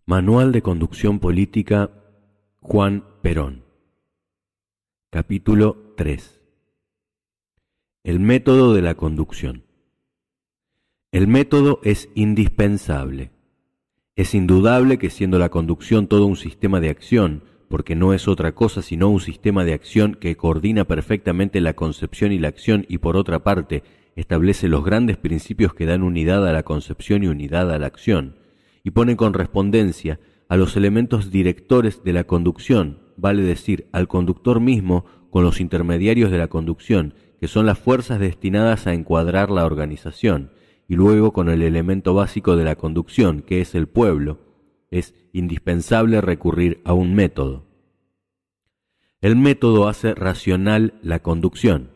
Manual de Conducción Política Juan Perón. Capítulo 3. El método de la conducción. El método es indispensable. Es indudable que siendo la conducción todo un sistema de acción, porque no es otra cosa sino un sistema de acción que coordina perfectamente la concepción y la acción y por otra parte establece los grandes principios que dan unidad a la concepción y unidad a la acción, y pone en correspondencia a los elementos directores de la conducción, vale decir, al conductor mismo con los intermediarios de la conducción, que son las fuerzas destinadas a encuadrar la organización, y luego con el elemento básico de la conducción, que es el pueblo, es indispensable recurrir a un método. El método hace racional la conducción.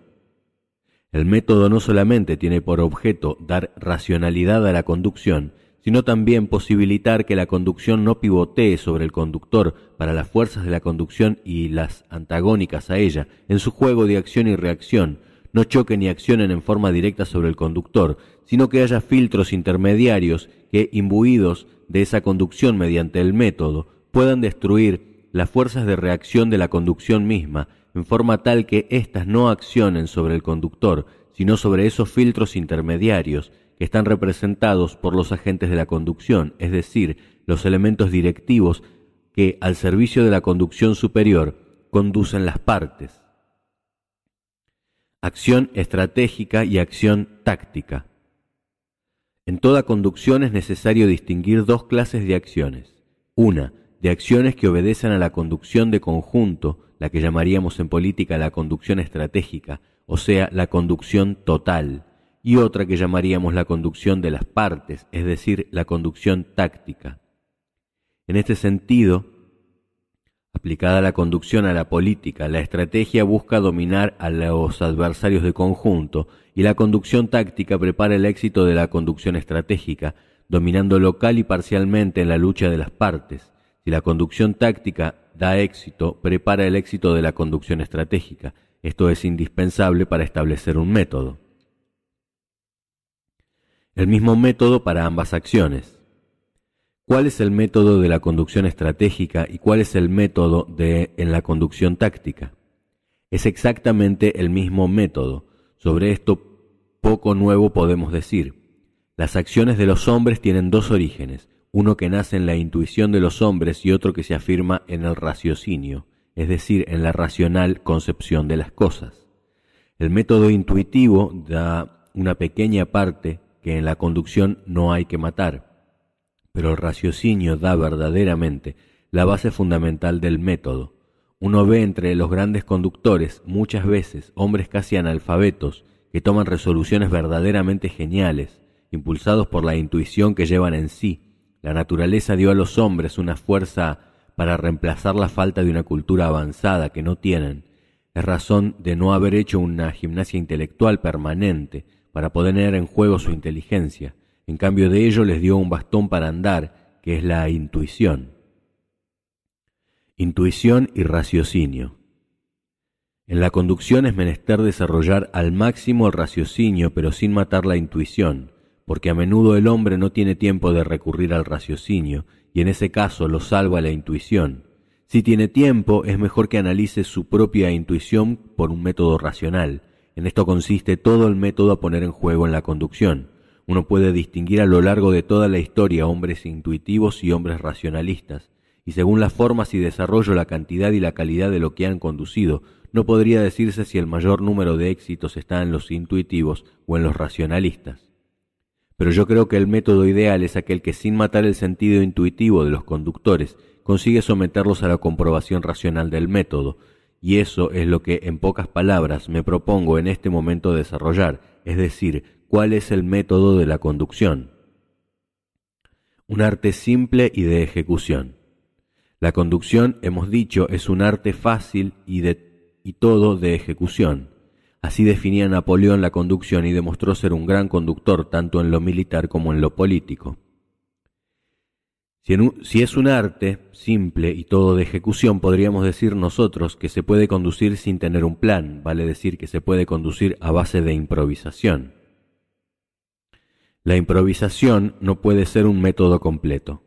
El método no solamente tiene por objeto dar racionalidad a la conducción, sino también posibilitar que la conducción no pivotee sobre el conductor para las fuerzas de la conducción y las antagónicas a ella, en su juego de acción y reacción, no choquen ni accionen en forma directa sobre el conductor, sino que haya filtros intermediarios que, imbuidos de esa conducción mediante el método, puedan destruir las fuerzas de reacción de la conducción misma, en forma tal que éstas no accionen sobre el conductor, sino sobre esos filtros intermediarios, que están representados por los agentes de la conducción, es decir, los elementos directivos que, al servicio de la conducción superior, conducen las partes. Acción estratégica y acción táctica. En toda conducción es necesario distinguir dos clases de acciones. Una, de acciones que obedecen a la conducción de conjunto, la que llamaríamos en política la conducción estratégica, o sea, la conducción total, y otra que llamaríamos la conducción de las partes, es decir, la conducción táctica. En este sentido, aplicada la conducción a la política, la estrategia busca dominar a los adversarios de conjunto y la conducción táctica prepara el éxito de la conducción estratégica, dominando local y parcialmente en la lucha de las partes. Si la conducción táctica da éxito, prepara el éxito de la conducción estratégica. Esto es indispensable para establecer un método. El mismo método para ambas acciones. ¿Cuál es el método de la conducción estratégica y cuál es el método en la conducción táctica? Es exactamente el mismo método. Sobre esto poco nuevo podemos decir. Las acciones de los hombres tienen dos orígenes, uno que nace en la intuición de los hombres y otro que se afirma en el raciocinio, es decir, en la racional concepción de las cosas. El método intuitivo da una pequeña parte que en la conducción no hay que matar, pero el raciocinio da verdaderamente la base fundamental del método. Uno ve entre los grandes conductores muchas veces hombres casi analfabetos que toman resoluciones verdaderamente geniales, impulsados por la intuición que llevan en sí. La naturaleza dio a los hombres una fuerza para reemplazar la falta de una cultura avanzada que no tienen. Es razón de no haber hecho una gimnasia intelectual permanente para poner en juego su inteligencia. En cambio de ello les dio un bastón para andar, que es la intuición. Intuición y raciocinio. En la conducción es menester desarrollar al máximo el raciocinio, pero sin matar la intuición, porque a menudo el hombre no tiene tiempo de recurrir al raciocinio, y en ese caso lo salva la intuición. Si tiene tiempo, es mejor que analice su propia intuición por un método racional. En esto consiste todo el método a poner en juego en la conducción. Uno puede distinguir a lo largo de toda la historia hombres intuitivos y hombres racionalistas, y según las formas y desarrollo, la cantidad y la calidad de lo que han conducido, no podría decirse si el mayor número de éxitos está en los intuitivos o en los racionalistas. Pero yo creo que el método ideal es aquel que, sin matar el sentido intuitivo de los conductores, consigue someterlos a la comprobación racional del método, y eso es lo que, en pocas palabras, me propongo en este momento desarrollar, es decir, ¿cuál es el método de la conducción? Un arte simple y de ejecución. La conducción, hemos dicho, es un arte fácil y todo de ejecución. Así definía Napoleón la conducción y demostró ser un gran conductor tanto en lo militar como en lo político. Si es un arte simple y todo de ejecución, podríamos decir nosotros que se puede conducir sin tener un plan, vale decir que se puede conducir a base de improvisación. La improvisación no puede ser un método completo.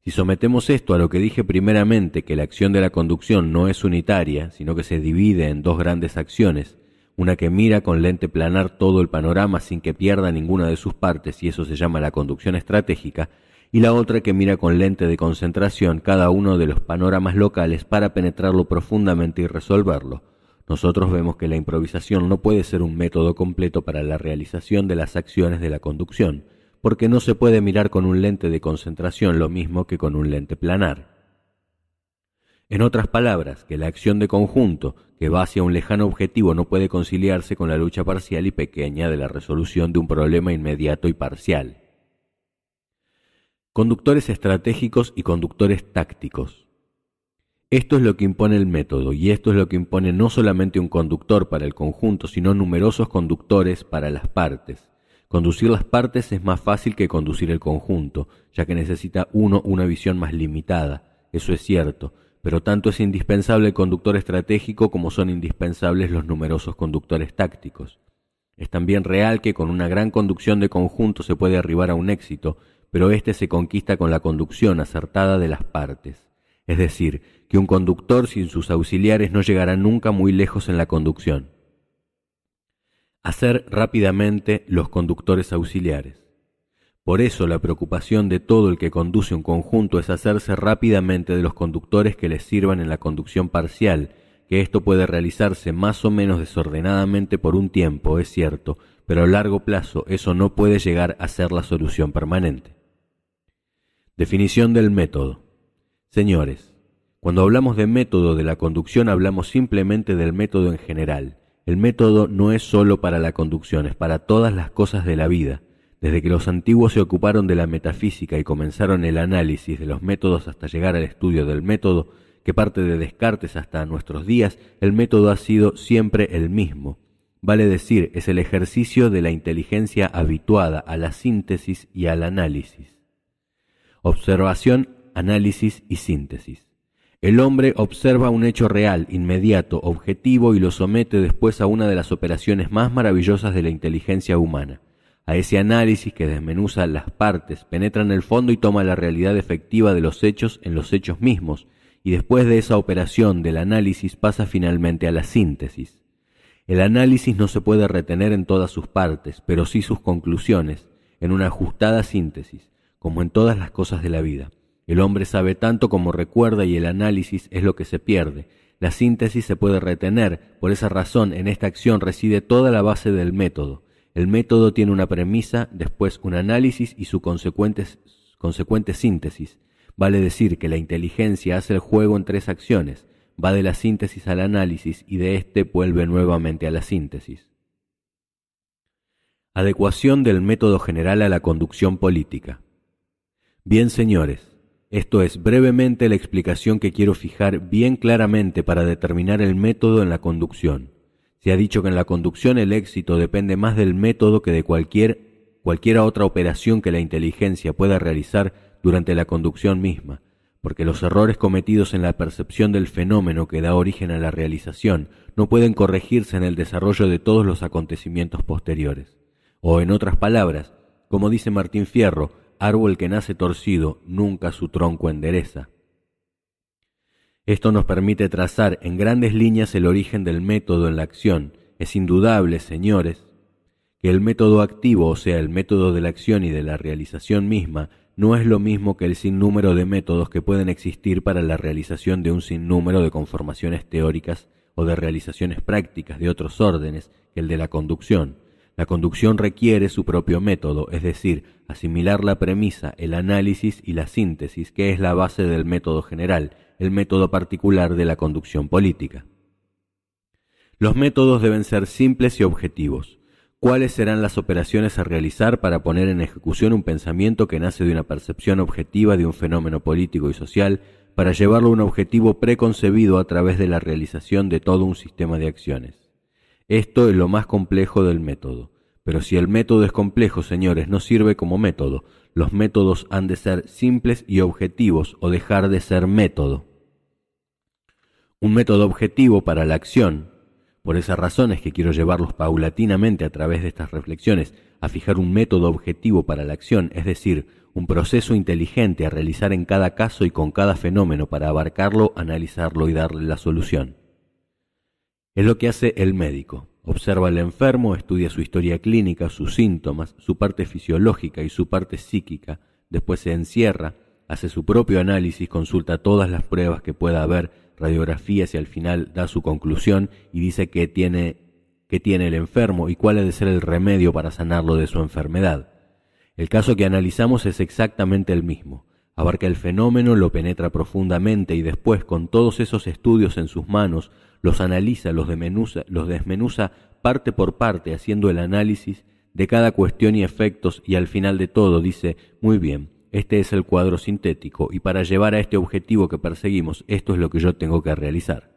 Si sometemos esto a lo que dije primeramente, que la acción de la conducción no es unitaria, sino que se divide en dos grandes acciones, una que mira con lente planar todo el panorama sin que pierda ninguna de sus partes, y eso se llama la conducción estratégica, y la otra que mira con lente de concentración cada uno de los panoramas locales para penetrarlo profundamente y resolverlo. Nosotros vemos que la improvisación no puede ser un método completo para la realización de las acciones de la conducción, porque no se puede mirar con un lente de concentración lo mismo que con un lente planar. En otras palabras, que la acción de conjunto, que va hacia un lejano objetivo, no puede conciliarse con la lucha parcial y pequeña de la resolución de un problema inmediato y parcial. Conductores estratégicos y conductores tácticos. Esto es lo que impone el método, y esto es lo que impone no solamente un conductor para el conjunto, sino numerosos conductores para las partes. Conducir las partes es más fácil que conducir el conjunto, ya que necesita uno una visión más limitada, eso es cierto, pero tanto es indispensable el conductor estratégico como son indispensables los numerosos conductores tácticos. Es también real que con una gran conducción de conjunto se puede arribar a un éxito, pero este se conquista con la conducción acertada de las partes. Es decir, que un conductor sin sus auxiliares no llegará nunca muy lejos en la conducción. Hacer rápidamente los conductores auxiliares. Por eso la preocupación de todo el que conduce un conjunto es hacerse rápidamente de los conductores que les sirvan en la conducción parcial, que esto puede realizarse más o menos desordenadamente por un tiempo, es cierto, pero a largo plazo eso no puede llegar a ser la solución permanente. Definición del método. Señores, cuando hablamos de método de la conducción hablamos simplemente del método en general. El método no es solo para la conducción, es para todas las cosas de la vida. Desde que los antiguos se ocuparon de la metafísica y comenzaron el análisis de los métodos hasta llegar al estudio del método, que parte de Descartes hasta nuestros días, el método ha sido siempre el mismo. Vale decir, es el ejercicio de la inteligencia habituada a la síntesis y al análisis. Observación, análisis y síntesis. El hombre observa un hecho real, inmediato, objetivo y lo somete después a una de las operaciones más maravillosas de la inteligencia humana, a ese análisis que desmenuza las partes, penetra en el fondo y toma la realidad efectiva de los hechos en los hechos mismos, y después de esa operación del análisis pasa finalmente a la síntesis. El análisis no se puede retener en todas sus partes, pero sí sus conclusiones, en una ajustada síntesis, como en todas las cosas de la vida. El hombre sabe tanto como recuerda y el análisis es lo que se pierde. La síntesis se puede retener, por esa razón en esta acción reside toda la base del método. El método tiene una premisa, después un análisis y su consecuente síntesis. Vale decir que la inteligencia hace el juego en tres acciones, va de la síntesis al análisis y de éste vuelve nuevamente a la síntesis. Adecuación del método general a la conducción política. Bien, señores, esto es brevemente la explicación que quiero fijar bien claramente para determinar el método en la conducción. Se ha dicho que en la conducción el éxito depende más del método que de cualquiera otra operación que la inteligencia pueda realizar durante la conducción misma, porque los errores cometidos en la percepción del fenómeno que da origen a la realización no pueden corregirse en el desarrollo de todos los acontecimientos posteriores. O, en otras palabras, como dice Martín Fierro, árbol que nace torcido, nunca su tronco endereza. Esto nos permite trazar en grandes líneas el origen del método en la acción. Es indudable, señores, que el método activo, o sea, el método de la acción y de la realización misma, no es lo mismo que el sinnúmero de métodos que pueden existir para la realización de un sinnúmero de conformaciones teóricas o de realizaciones prácticas de otros órdenes que el de la conducción. La conducción requiere su propio método, es decir, asimilar la premisa, el análisis y la síntesis, que es la base del método general, el método particular de la conducción política. Los métodos deben ser simples y objetivos. ¿Cuáles serán las operaciones a realizar para poner en ejecución un pensamiento que nace de una percepción objetiva de un fenómeno político y social, para llevarlo a un objetivo preconcebido a través de la realización de todo un sistema de acciones? Esto es lo más complejo del método. Pero si el método es complejo, señores, no sirve como método. Los métodos han de ser simples y objetivos o dejar de ser método. Un método objetivo para la acción. Por esa razón es que quiero llevarlos paulatinamente a través de estas reflexiones a fijar un método objetivo para la acción, es decir, un proceso inteligente a realizar en cada caso y con cada fenómeno para abarcarlo, analizarlo y darle la solución. Es lo que hace el médico. Observa al enfermo, estudia su historia clínica, sus síntomas, su parte fisiológica y su parte psíquica, después se encierra, hace su propio análisis, consulta todas las pruebas que pueda haber, radiografías y al final da su conclusión y dice qué tiene el enfermo y cuál ha de ser el remedio para sanarlo de su enfermedad. El caso que analizamos es exactamente el mismo. Abarca el fenómeno, lo penetra profundamente y después, con todos esos estudios en sus manos, los analiza, los desmenuza parte por parte, haciendo el análisis de cada cuestión y efectos, y al final de todo dice, muy bien, este es el cuadro sintético, y para llevar a este objetivo que perseguimos, esto es lo que yo tengo que realizar.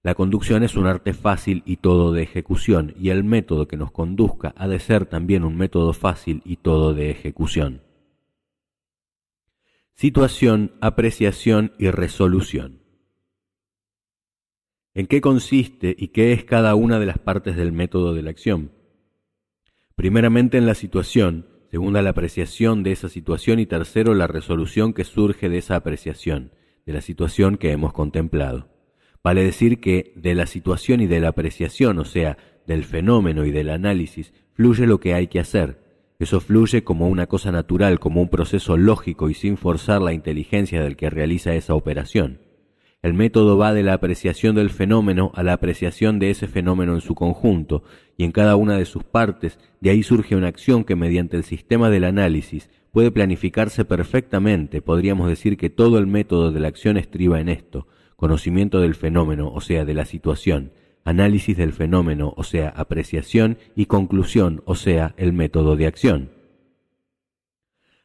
La conducción es un arte fácil y todo de ejecución, y el método que nos conduzca ha de ser también un método fácil y todo de ejecución. Situación, apreciación y resolución. ¿En qué consiste y qué es cada una de las partes del método de la acción? Primeramente en la situación, segunda la apreciación de esa situación y tercero la resolución que surge de esa apreciación, de la situación que hemos contemplado. Vale decir que de la situación y de la apreciación, o sea, del fenómeno y del análisis, fluye lo que hay que hacer. Eso fluye como una cosa natural, como un proceso lógico y sin forzar la inteligencia del que realiza esa operación. El método va de la apreciación del fenómeno a la apreciación de ese fenómeno en su conjunto, y en cada una de sus partes, de ahí surge una acción que mediante el sistema del análisis puede planificarse perfectamente. Podríamos decir que todo el método de la acción estriba en esto: conocimiento del fenómeno, o sea, de la situación, análisis del fenómeno, o sea, apreciación, y conclusión, o sea, el método de acción.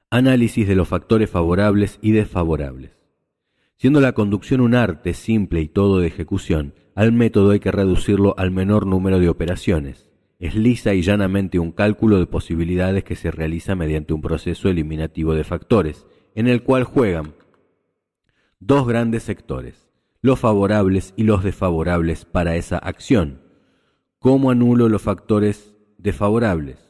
Análisis de los factores favorables y desfavorables. Siendo la conducción un arte simple y todo de ejecución, al método hay que reducirlo al menor número de operaciones. Es lisa y llanamente un cálculo de posibilidades que se realiza mediante un proceso eliminativo de factores, en el cual juegan dos grandes sectores: los favorables y los desfavorables para esa acción. ¿Cómo anulo los factores desfavorables?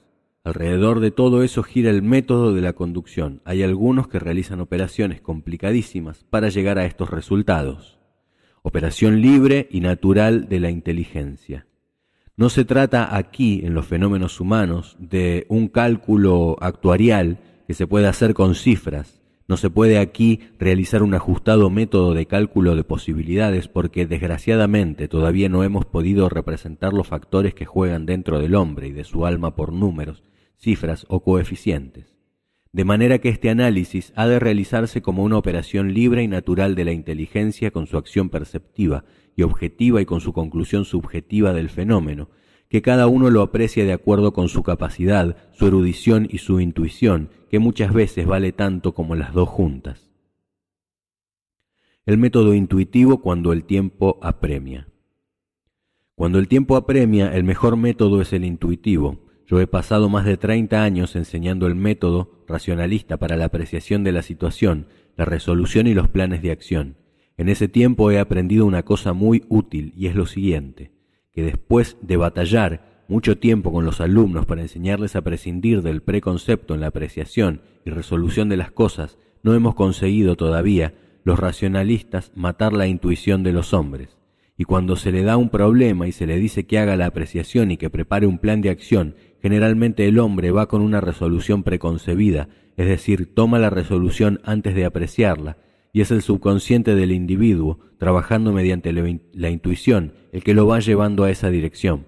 Alrededor de todo eso gira el método de la conducción. Hay algunos que realizan operaciones complicadísimas para llegar a estos resultados. Operación libre y natural de la inteligencia. No se trata aquí, en los fenómenos humanos, de un cálculo actuarial que se puede hacer con cifras. No se puede aquí realizar un ajustado método de cálculo de posibilidades porque, desgraciadamente, todavía no hemos podido representar los factores que juegan dentro del hombre y de su alma por números, cifras o coeficientes. De manera que este análisis ha de realizarse como una operación libre y natural de la inteligencia con su acción perceptiva y objetiva y con su conclusión subjetiva del fenómeno, que cada uno lo aprecie de acuerdo con su capacidad, su erudición y su intuición, que muchas veces vale tanto como las dos juntas. El método intuitivo cuando el tiempo apremia. Cuando el tiempo apremia, el mejor método es el intuitivo. Yo he pasado más de 30 años enseñando el método racionalista para la apreciación de la situación, la resolución y los planes de acción. En ese tiempo he aprendido una cosa muy útil y es lo siguiente: que después de batallar mucho tiempo con los alumnos para enseñarles a prescindir del preconcepto en la apreciación y resolución de las cosas, no hemos conseguido todavía, los racionalistas, matar la intuición de los hombres. Y cuando se le da un problema y se le dice que haga la apreciación y que prepare un plan de acción, generalmente el hombre va con una resolución preconcebida, es decir, toma la resolución antes de apreciarla, y es el subconsciente del individuo, trabajando mediante la intuición, el que lo va llevando a esa dirección.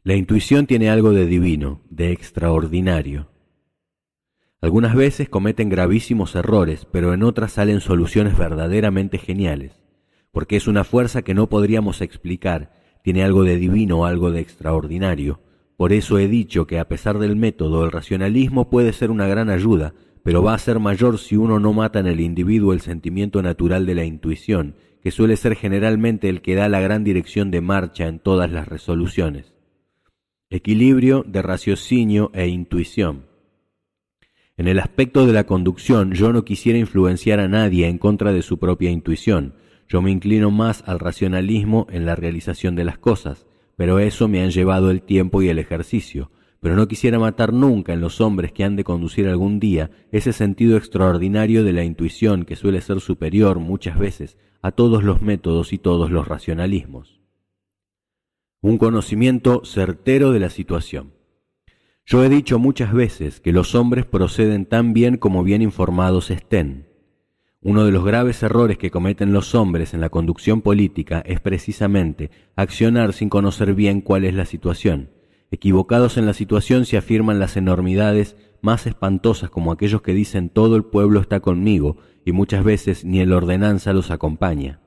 La intuición tiene algo de divino, de extraordinario. Algunas veces cometen gravísimos errores, pero en otras salen soluciones verdaderamente geniales, porque es una fuerza que no podríamos explicar, tiene algo de divino, algo de extraordinario. Por eso he dicho que a pesar del método, el racionalismo puede ser una gran ayuda, pero va a ser mayor si uno no mata en el individuo el sentimiento natural de la intuición, que suele ser generalmente el que da la gran dirección de marcha en todas las resoluciones. Equilibrio de raciocinio e intuición. En el aspecto de la conducción, yo no quisiera influenciar a nadie en contra de su propia intuición. Yo me inclino más al racionalismo en la realización de las cosas, pero eso me han llevado el tiempo y el ejercicio. pero no quisiera matar nunca en los hombres que han de conducir algún día ese sentido extraordinario de la intuición que suele ser superior muchas veces a todos los métodos y todos los racionalismos. Un conocimiento certero de la situación. Yo he dicho muchas veces que los hombres proceden tan bien como bien informados estén. Uno de los graves errores que cometen los hombres en la conducción política es precisamente accionar sin conocer bien cuál es la situación. Equivocados en la situación se afirman las enormidades más espantosas como aquellos que dicen todo el pueblo está conmigo y muchas veces ni el ordenanza los acompaña.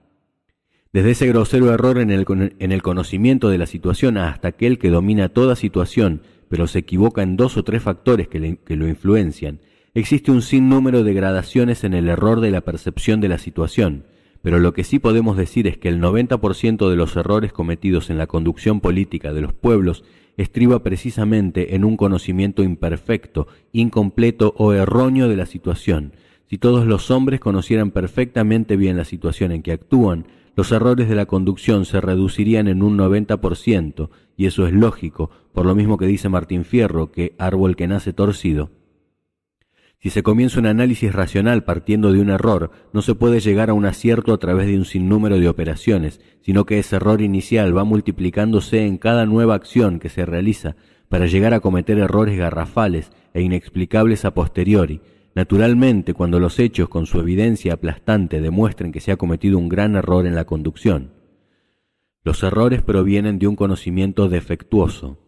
Desde ese grosero error en el conocimiento de la situación hasta aquel que domina toda situación pero se equivoca en 2 o 3 factores que lo influencian, existe un sinnúmero de gradaciones en el error de la percepción de la situación, pero lo que sí podemos decir es que el 90% de los errores cometidos en la conducción política de los pueblos estriba precisamente en un conocimiento imperfecto, incompleto o erróneo de la situación. Si todos los hombres conocieran perfectamente bien la situación en que actúan, los errores de la conducción se reducirían en un 90%, y eso es lógico, por lo mismo que dice Martín Fierro, que árbol que nace torcido. Si se comienza un análisis racional partiendo de un error, no se puede llegar a un acierto a través de un sinnúmero de operaciones, sino que ese error inicial va multiplicándose en cada nueva acción que se realiza para llegar a cometer errores garrafales e inexplicables a posteriori. Naturalmente, cuando los hechos con su evidencia aplastante demuestren que se ha cometido un gran error en la conducción. Los errores provienen de un conocimiento defectuoso.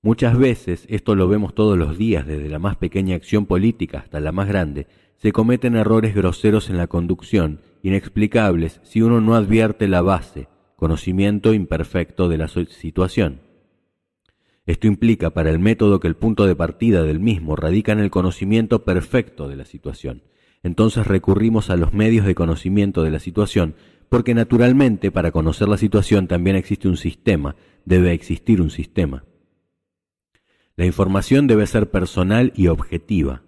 Muchas veces, esto lo vemos todos los días, desde la más pequeña acción política hasta la más grande, se cometen errores groseros en la conducción, inexplicables si uno no advierte la base, conocimiento imperfecto de la situación. Esto implica para el método que el punto de partida del mismo radica en el conocimiento perfecto de la situación. Entonces recurrimos a los medios de conocimiento de la situación, porque naturalmente para conocer la situación también existe un sistema, debe existir un sistema. La información debe ser personal y objetiva.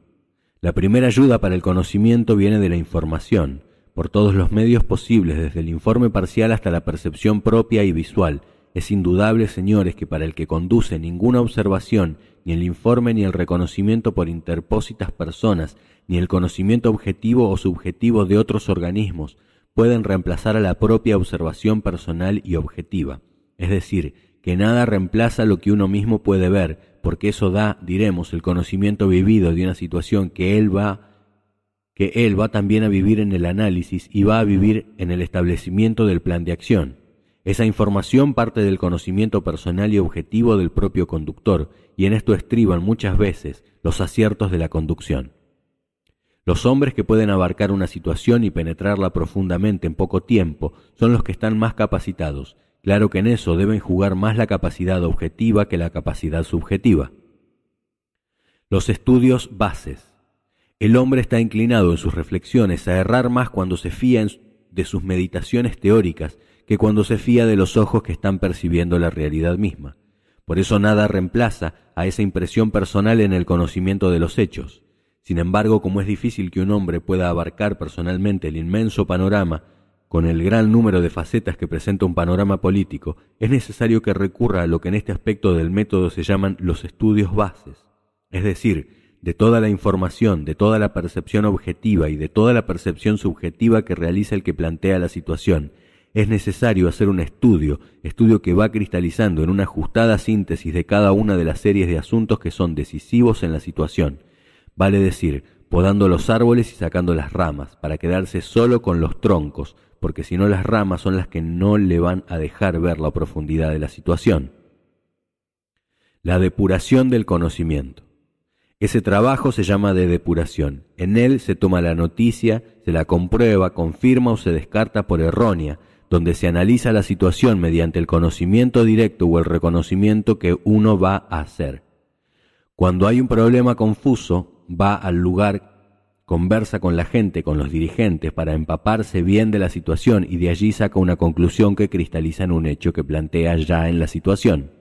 La primera ayuda para el conocimiento viene de la información, por todos los medios posibles, desde el informe parcial hasta la percepción propia y visual. Es indudable, señores, que para el que conduce ninguna observación, ni el informe ni el reconocimiento por interpósitas personas, ni el conocimiento objetivo o subjetivo de otros organismos, pueden reemplazar a la propia observación personal y objetiva. Es decir, que nada reemplaza lo que uno mismo puede ver, porque eso da, diremos, el conocimiento vivido de una situación que él va también a vivir en el análisis y va a vivir en el establecimiento del plan de acción. Esa información parte del conocimiento personal y objetivo del propio conductor, y en esto estriban muchas veces los aciertos de la conducción. Los hombres que pueden abarcar una situación y penetrarla profundamente en poco tiempo son los que están más capacitados. Claro que en eso deben jugar más la capacidad objetiva que la capacidad subjetiva. Los estudios bases. El hombre está inclinado en sus reflexiones a errar más cuando se fía de sus meditaciones teóricas que cuando se fía de los ojos que están percibiendo la realidad misma. Por eso nada reemplaza a esa impresión personal en el conocimiento de los hechos. Sin embargo, como es difícil que un hombre pueda abarcar personalmente el inmenso panorama, con el gran número de facetas que presenta un panorama político, es necesario que recurra a lo que en este aspecto del método se llaman los estudios bases, es decir, de toda la información, de toda la percepción objetiva y de toda la percepción subjetiva que realiza el que plantea la situación. Es necesario hacer un estudio que va cristalizando en una ajustada síntesis de cada una de las series de asuntos que son decisivos en la situación, vale decir, podando los árboles y sacando las ramas, para quedarse solo con los troncos, porque si no las ramas son las que no le van a dejar ver la profundidad de la situación. La depuración del conocimiento. Ese trabajo se llama de depuración. En él se toma la noticia, se la comprueba, confirma o se descarta por errónea, donde se analiza la situación mediante el conocimiento directo o el reconocimiento que uno va a hacer. Cuando hay un problema confuso, va al lugar, conversa con la gente, con los dirigentes, para empaparse bien de la situación y de allí saca una conclusión que cristaliza en un hecho que plantea ya en la situación.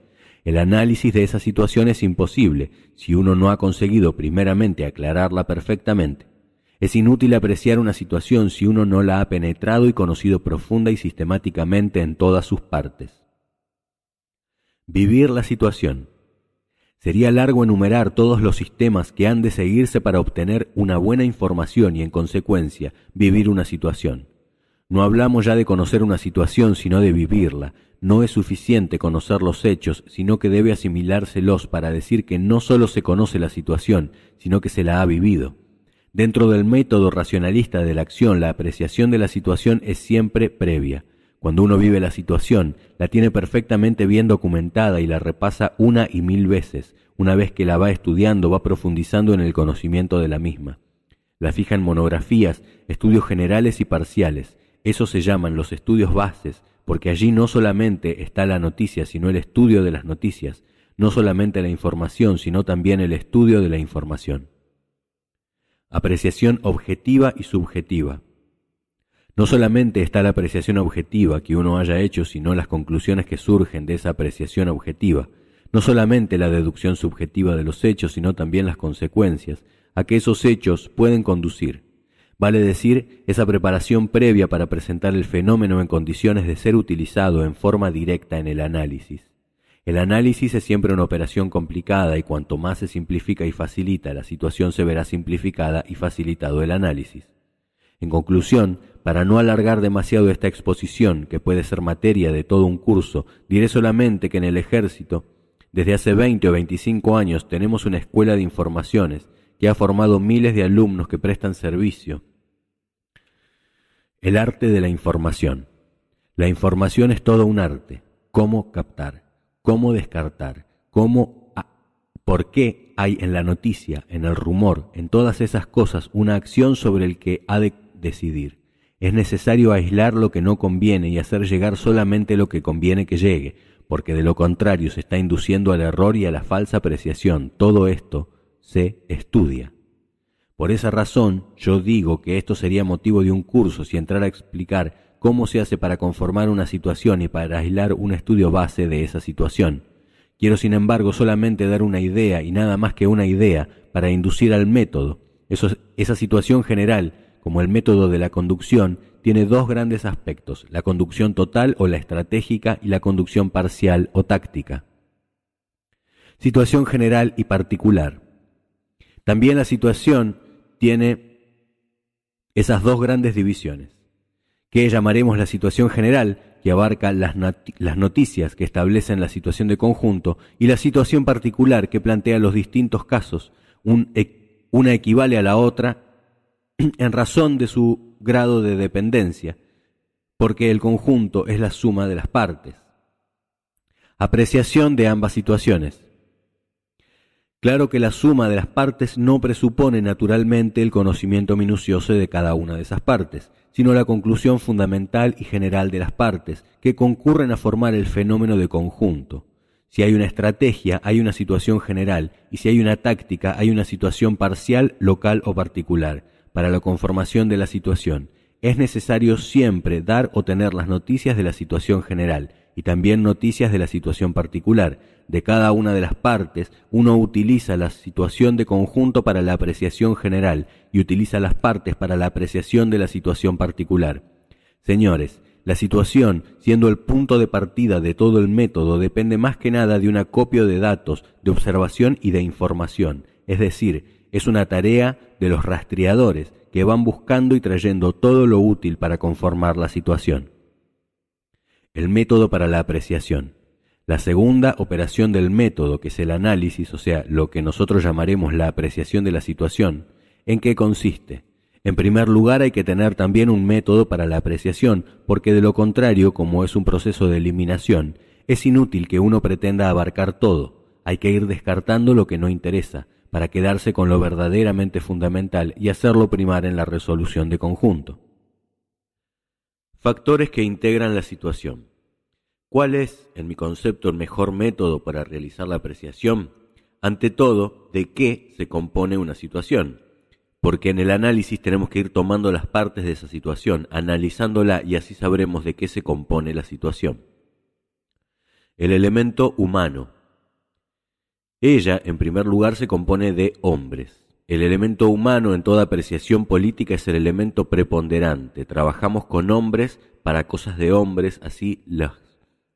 El análisis de esa situación es imposible si uno no ha conseguido primeramente aclararla perfectamente. Es inútil apreciar una situación si uno no la ha penetrado y conocido profunda y sistemáticamente en todas sus partes. Vivir la situación. Sería largo enumerar todos los sistemas que han de seguirse para obtener una buena información y, en consecuencia, vivir una situación. No hablamos ya de conocer una situación, sino de vivirla. No es suficiente conocer los hechos, sino que debe asimilárselos para decir que no solo se conoce la situación, sino que se la ha vivido. Dentro del método racionalista de la acción, la apreciación de la situación es siempre previa. Cuando uno vive la situación, la tiene perfectamente bien documentada y la repasa una y mil veces. Una vez que la va estudiando, va profundizando en el conocimiento de la misma. La fija en monografías, estudios generales y parciales. Eso se llaman los estudios bases, porque allí no solamente está la noticia, sino el estudio de las noticias, no solamente la información, sino también el estudio de la información. Apreciación objetiva y subjetiva. No solamente está la apreciación objetiva que uno haya hecho, sino las conclusiones que surgen de esa apreciación objetiva. No solamente la deducción subjetiva de los hechos, sino también las consecuencias a que esos hechos pueden conducir. Vale decir, esa preparación previa para presentar el fenómeno en condiciones de ser utilizado en forma directa en el análisis. El análisis es siempre una operación complicada y cuanto más se simplifica y facilita la situación, se verá simplificada y facilitado el análisis. En conclusión, para no alargar demasiado esta exposición, que puede ser materia de todo un curso, diré solamente que en el ejército, desde hace 20 o 25 años, tenemos una escuela de informaciones que ha formado miles de alumnos que prestan servicio. El arte de la información. La información es todo un arte. Cómo captar, cómo descartar, por qué hay en la noticia, en el rumor, en todas esas cosas una acción sobre el que ha de decidir. Es necesario aislar lo que no conviene y hacer llegar solamente lo que conviene que llegue, porque de lo contrario se está induciendo al error y a la falsa apreciación. Todo esto se estudia. Por esa razón, yo digo que esto sería motivo de un curso si entrara a explicar cómo se hace para conformar una situación y para aislar un estudio base de esa situación. Quiero, sin embargo, solamente dar una idea y nada más que una idea para inducir al método. Esa situación general, como el método de la conducción, tiene dos grandes aspectos: la conducción total o la estratégica y la conducción parcial o táctica. Situación general y particular. También la situación tiene esas dos grandes divisiones, que llamaremos la situación general, que abarca las noticias que establecen la situación de conjunto, y la situación particular, que plantea los distintos casos. Una equivale a la otra en razón de su grado de dependencia, porque el conjunto es la suma de las partes. Apreciación de ambas situaciones. Claro que la suma de las partes no presupone naturalmente el conocimiento minucioso de cada una de esas partes, sino la conclusión fundamental y general de las partes, que concurren a formar el fenómeno de conjunto. Si hay una estrategia, hay una situación general, y si hay una táctica, hay una situación parcial, local o particular. Para la conformación de la situación, es necesario siempre dar o tener las noticias de la situación general, y también noticias de la situación particular. De cada una de las partes, uno utiliza la situación de conjunto para la apreciación general y utiliza las partes para la apreciación de la situación particular. Señores, la situación, siendo el punto de partida de todo el método, depende más que nada de un acopio de datos, de observación y de información. Es decir, es una tarea de los rastreadores que van buscando y trayendo todo lo útil para conformar la situación. El método para la apreciación. La segunda operación del método, que es el análisis, o sea, lo que nosotros llamaremos la apreciación de la situación, ¿en qué consiste? En primer lugar, hay que tener también un método para la apreciación, porque de lo contrario, como es un proceso de eliminación, es inútil que uno pretenda abarcar todo. Hay que ir descartando lo que no interesa, para quedarse con lo verdaderamente fundamental y hacerlo primar en la resolución de conjunto. Factores que integran la situación. ¿Cuál es, en mi concepto, el mejor método para realizar la apreciación? Ante todo, ¿de qué se compone una situación? Porque en el análisis tenemos que ir tomando las partes de esa situación, analizándola, y así sabremos de qué se compone la situación. El elemento humano. Ella, en primer lugar, se compone de hombres. El elemento humano en toda apreciación política es el elemento preponderante. Trabajamos con hombres para cosas de hombres, así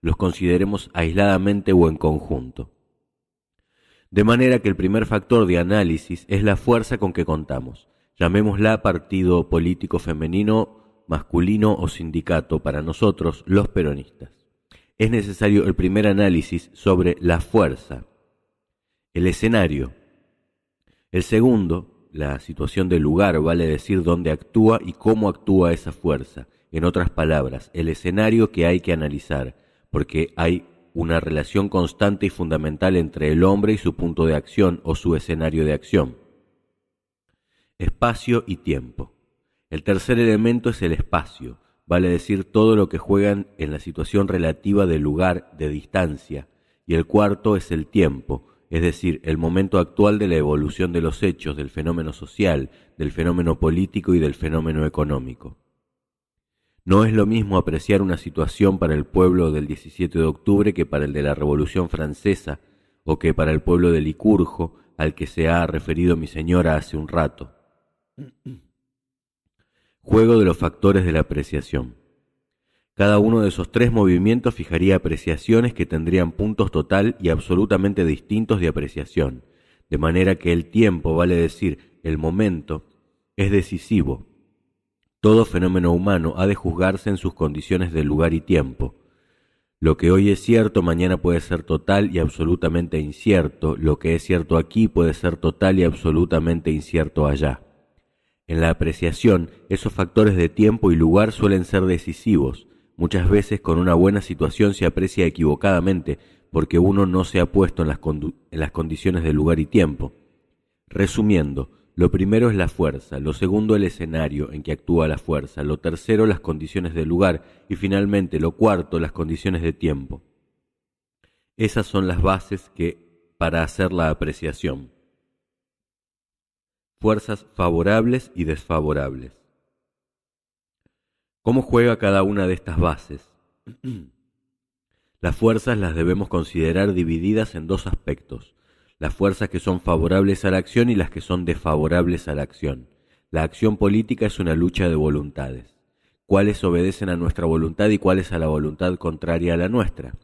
los consideremos aisladamente o en conjunto. De manera que el primer factor de análisis es la fuerza con que contamos. Llamémosla partido político femenino, masculino o sindicato para nosotros, los peronistas. Es necesario el primer análisis sobre la fuerza, el escenario. El segundo, la situación del lugar, vale decir dónde actúa y cómo actúa esa fuerza. En otras palabras, el escenario que hay que analizar, porque hay una relación constante y fundamental entre el hombre y su punto de acción o su escenario de acción. Espacio y tiempo. El tercer elemento es el espacio, vale decir todo lo que juegan en la situación relativa de lugar, de distancia, y el cuarto es el tiempo, es decir, el momento actual de la evolución de los hechos, del fenómeno social, del fenómeno político y del fenómeno económico. No es lo mismo apreciar una situación para el pueblo del 17 de octubre que para el de la Revolución Francesa o que para el pueblo de Licurgo, al que se ha referido mi señora hace un rato. Juego de los factores de la apreciación. Cada uno de esos tres movimientos fijaría apreciaciones que tendrían puntos total y absolutamente distintos de apreciación, de manera que el tiempo, vale decir, el momento, es decisivo. Todo fenómeno humano ha de juzgarse en sus condiciones de lugar y tiempo. Lo que hoy es cierto, mañana puede ser total y absolutamente incierto. Lo que es cierto aquí puede ser total y absolutamente incierto allá. En la apreciación, esos factores de tiempo y lugar suelen ser decisivos. Muchas veces con una buena situación se aprecia equivocadamente porque uno no se ha puesto en las condiciones de lugar y tiempo. Resumiendo, lo primero es la fuerza, lo segundo el escenario en que actúa la fuerza, lo tercero las condiciones del lugar y finalmente lo cuarto las condiciones de tiempo. Esas son las bases para hacer la apreciación. Fuerzas favorables y desfavorables. ¿Cómo juega cada una de estas bases? Las fuerzas las debemos considerar divididas en dos aspectos. Las fuerzas que son favorables a la acción y las que son desfavorables a la acción. La acción política es una lucha de voluntades. ¿Cuáles obedecen a nuestra voluntad y cuáles a la voluntad contraria a la nuestra?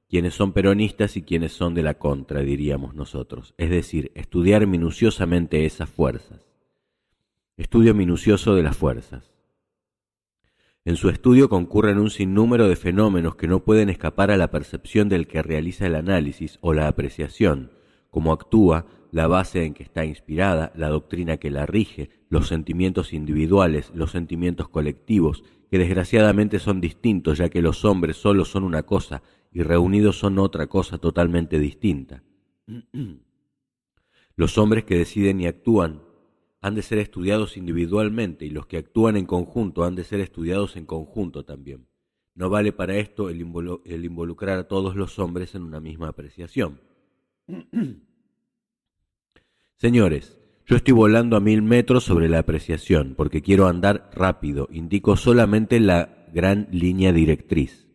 ¿Quiénes son peronistas y quiénes son de la contra, diríamos nosotros? Es decir, estudiar minuciosamente esas fuerzas. Estudio minucioso de las fuerzas. En su estudio concurren un sinnúmero de fenómenos que no pueden escapar a la percepción del que realiza el análisis o la apreciación, cómo actúa, la base en que está inspirada, la doctrina que la rige, los sentimientos individuales, los sentimientos colectivos, que desgraciadamente son distintos ya que los hombres solos son una cosa y reunidos son otra cosa totalmente distinta. Los hombres que deciden y actúan han de ser estudiados individualmente y los que actúan en conjunto han de ser estudiados en conjunto también. No vale para esto el involucrar a todos los hombres en una misma apreciación. Señores, yo estoy volando a 1000 metros sobre la apreciación porque quiero andar rápido, indico solamente la gran línea directriz.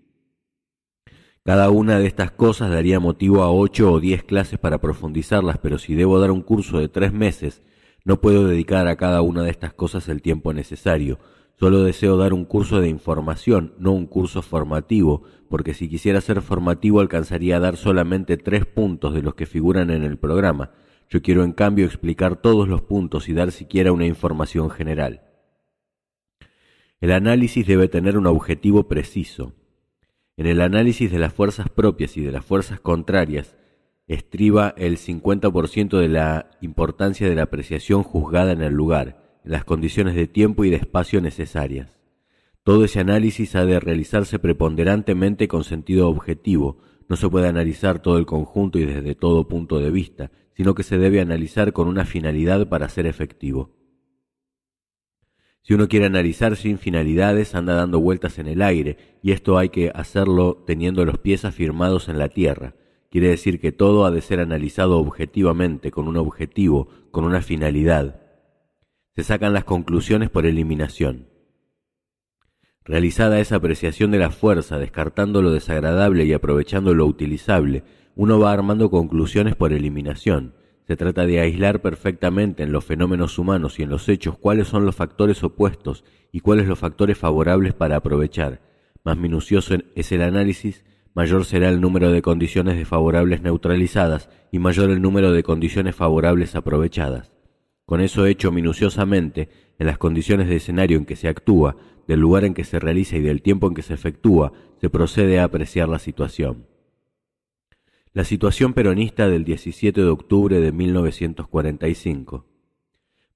Cada una de estas cosas daría motivo a 8 o 10 clases para profundizarlas, pero si debo dar un curso de 3 meses, no puedo dedicar a cada una de estas cosas el tiempo necesario. Solo deseo dar un curso de información, no un curso formativo, porque si quisiera ser formativo alcanzaría a dar solamente 3 puntos de los que figuran en el programa. Yo quiero en cambio explicar todos los puntos y dar siquiera una información general. El análisis debe tener un objetivo preciso. En el análisis de las fuerzas propias y de las fuerzas contrarias estriba el 50% de la importancia de la apreciación juzgada en el lugar, en las condiciones de tiempo y de espacio necesarias. Todo ese análisis ha de realizarse preponderantemente con sentido objetivo. No se puede analizar todo el conjunto y desde todo punto de vista, sino que se debe analizar con una finalidad para ser efectivo. Si uno quiere analizar sin finalidades, anda dando vueltas en el aire, y esto hay que hacerlo teniendo los pies afirmados en la tierra. Quiere decir que todo ha de ser analizado objetivamente, con un objetivo, con una finalidad. Se sacan las conclusiones por eliminación. Realizada esa apreciación de la fuerza, descartando lo desagradable y aprovechando lo utilizable, uno va armando conclusiones por eliminación. Se trata de aislar perfectamente en los fenómenos humanos y en los hechos cuáles son los factores opuestos y cuáles los factores favorables para aprovechar. Más minucioso es el análisis, mayor será el número de condiciones desfavorables neutralizadas y mayor el número de condiciones favorables aprovechadas. Con eso hecho minuciosamente, en las condiciones de escenario en que se actúa, del lugar en que se realiza y del tiempo en que se efectúa, se procede a apreciar la situación. La situación peronista del 17 de octubre de 1945.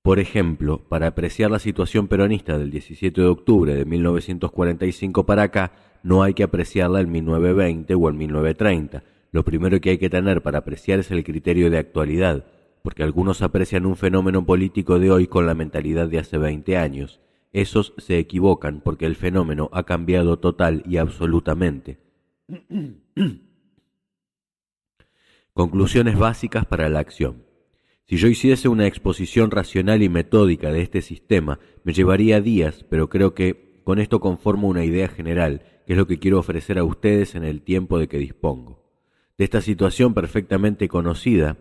Por ejemplo, para apreciar la situación peronista del 17 de octubre de 1945 para acá, no hay que apreciarla en 1920 o en 1930. Lo primero que hay que tener para apreciar es el criterio de actualidad, porque algunos aprecian un fenómeno político de hoy con la mentalidad de hace 20 años. Esos se equivocan porque el fenómeno ha cambiado total y absolutamente. Conclusiones básicas para la acción. Si yo hiciese una exposición racional y metódica de este sistema, me llevaría días, pero creo que con esto conformo una idea general, que es lo que quiero ofrecer a ustedes en el tiempo de que dispongo. De esta situación perfectamente conocida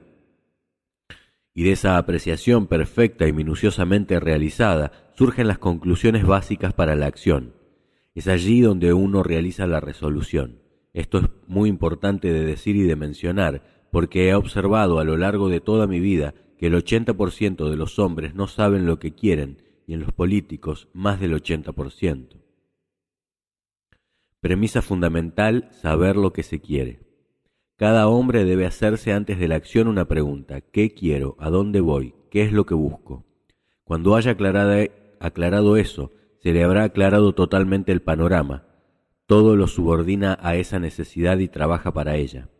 y de esa apreciación perfecta y minuciosamente realizada, surgen las conclusiones básicas para la acción. Es allí donde uno realiza la resolución. Esto es muy importante de decir y de mencionar, porque he observado a lo largo de toda mi vida que el 80% de los hombres no saben lo que quieren, y en los políticos más del 80%. Premisa fundamental: saber lo que se quiere. Cada hombre debe hacerse antes de la acción una pregunta: ¿qué quiero? ¿A dónde voy? ¿Qué es lo que busco? Cuando haya aclarado eso, se le habrá aclarado totalmente el panorama. Todo lo subordina a esa necesidad y trabaja para ella.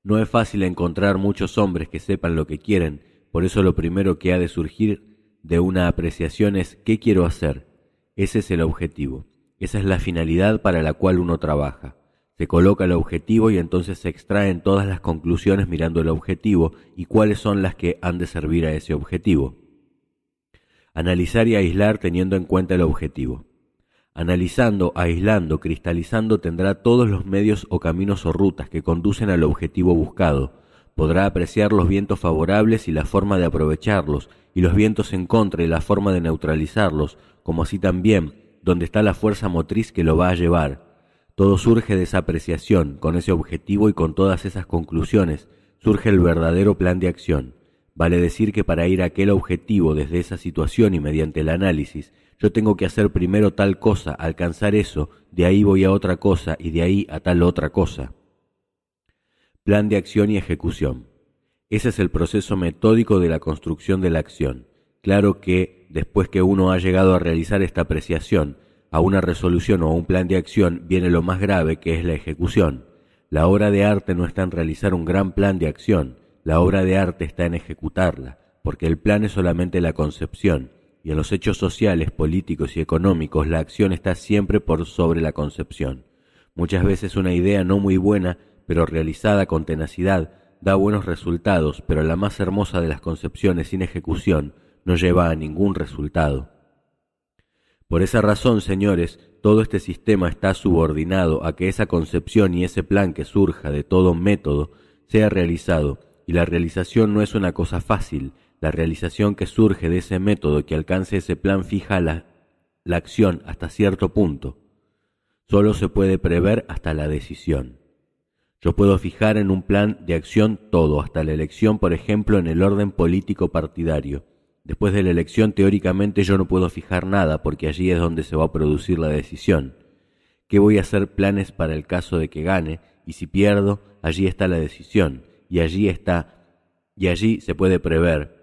No es fácil encontrar muchos hombres que sepan lo que quieren, por eso lo primero que ha de surgir de una apreciación es ¿qué quiero hacer? Ese es el objetivo, esa es la finalidad para la cual uno trabaja. Se coloca el objetivo y entonces se extraen todas las conclusiones mirando el objetivo y cuáles son las que han de servir a ese objetivo. Analizar y aislar teniendo en cuenta el objetivo. Analizando, aislando, cristalizando tendrá todos los medios o caminos o rutas que conducen al objetivo buscado. Podrá apreciar los vientos favorables y la forma de aprovecharlos, y los vientos en contra y la forma de neutralizarlos, como así también dónde está la fuerza motriz que lo va a llevar. Todo surge de esa apreciación, con ese objetivo y con todas esas conclusiones, surge el verdadero plan de acción. Vale decir que para ir a aquel objetivo desde esa situación y mediante el análisis, yo tengo que hacer primero tal cosa, alcanzar eso, de ahí voy a otra cosa y de ahí a tal otra cosa. Plan de acción y ejecución. Ese es el proceso metódico de la construcción de la acción. Claro que, después que uno ha llegado a realizar esta apreciación, a una resolución o a un plan de acción, viene lo más grave, que es la ejecución. La obra de arte no está en realizar un gran plan de acción, la obra de arte está en ejecutarla, porque el plan es solamente la concepción, y en los hechos sociales, políticos y económicos la acción está siempre por sobre la concepción. Muchas veces una idea no muy buena, pero realizada con tenacidad, da buenos resultados, pero la más hermosa de las concepciones sin ejecución no lleva a ningún resultado. Por esa razón, señores, todo este sistema está subordinado a que esa concepción y ese plan que surja de todo método sea realizado, y la realización no es una cosa fácil. La realización que surge de ese método que alcance ese plan fija la acción hasta cierto punto. Solo se puede prever hasta la decisión. Yo puedo fijar en un plan de acción todo, hasta la elección, por ejemplo, en el orden político partidario. Después de la elección, teóricamente yo no puedo fijar nada, porque allí es donde se va a producir la decisión. ¿Qué voy a hacer planes para el caso de que gane? Y si pierdo, allí está la decisión, y allí se puede prever.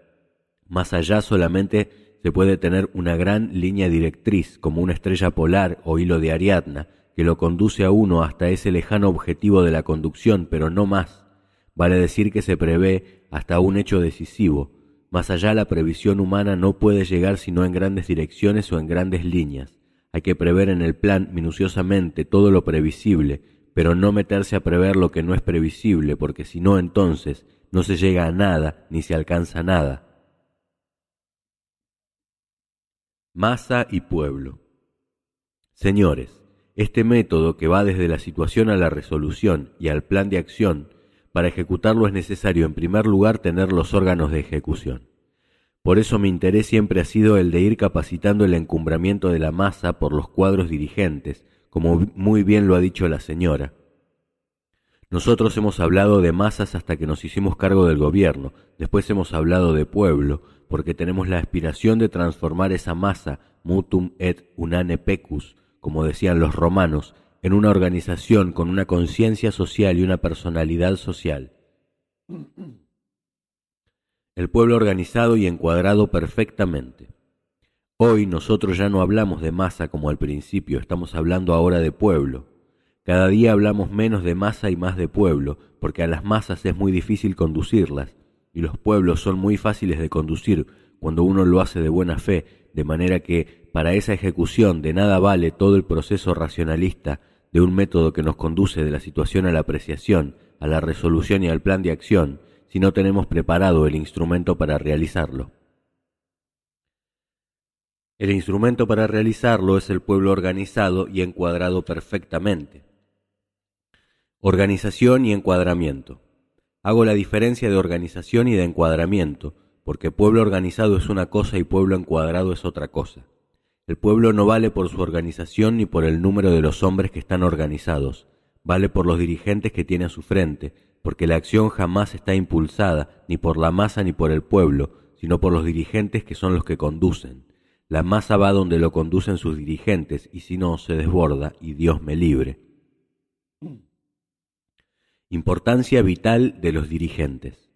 Más allá solamente se puede tener una gran línea directriz, como una estrella polar o hilo de Ariadna, que lo conduce a uno hasta ese lejano objetivo de la conducción, pero no más. Vale decir que se prevé hasta un hecho decisivo. Más allá la previsión humana no puede llegar sino en grandes direcciones o en grandes líneas. Hay que prever en el plan minuciosamente todo lo previsible, pero no meterse a prever lo que no es previsible, porque si no entonces no se llega a nada ni se alcanza nada. Masa y pueblo. Señores, este método que va desde la situación a la resolución y al plan de acción, para ejecutarlo es necesario en primer lugar tener los órganos de ejecución. Por eso mi interés siempre ha sido el de ir capacitando el encumbramiento de la masa por los cuadros dirigentes, como muy bien lo ha dicho la señora. Nosotros hemos hablado de masas hasta que nos hicimos cargo del gobierno, después hemos hablado de pueblo, porque tenemos la aspiración de transformar esa masa, mutum et unane pecus, como decían los romanos, en una organización con una conciencia social y una personalidad social. El pueblo organizado y encuadrado perfectamente. Hoy nosotros ya no hablamos de masa como al principio, estamos hablando ahora de pueblo. Cada día hablamos menos de masa y más de pueblo, porque a las masas es muy difícil conducirlas, y los pueblos son muy fáciles de conducir cuando uno lo hace de buena fe, de manera que para esa ejecución de nada vale todo el proceso racionalista de un método que nos conduce de la situación a la apreciación, a la resolución y al plan de acción, si no tenemos preparado el instrumento para realizarlo. El instrumento para realizarlo es el pueblo organizado y encuadrado perfectamente. Organización y encuadramiento. Hago la diferencia de organización y de encuadramiento, porque pueblo organizado es una cosa y pueblo encuadrado es otra cosa. El pueblo no vale por su organización ni por el número de los hombres que están organizados, vale por los dirigentes que tiene a su frente, porque la acción jamás está impulsada ni por la masa ni por el pueblo, sino por los dirigentes que son los que conducen. La masa va donde lo conducen sus dirigentes, y si no, se desborda, y Dios me libre. Importancia vital de los dirigentes.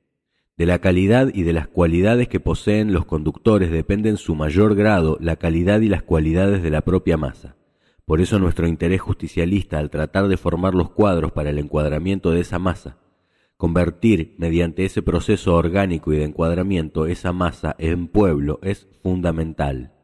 De la calidad y de las cualidades que poseen los conductores depende en su mayor grado la calidad y las cualidades de la propia masa. Por eso nuestro interés justicialista al tratar de formar los cuadros para el encuadramiento de esa masa, convertir mediante ese proceso orgánico y de encuadramiento esa masa en pueblo es fundamental.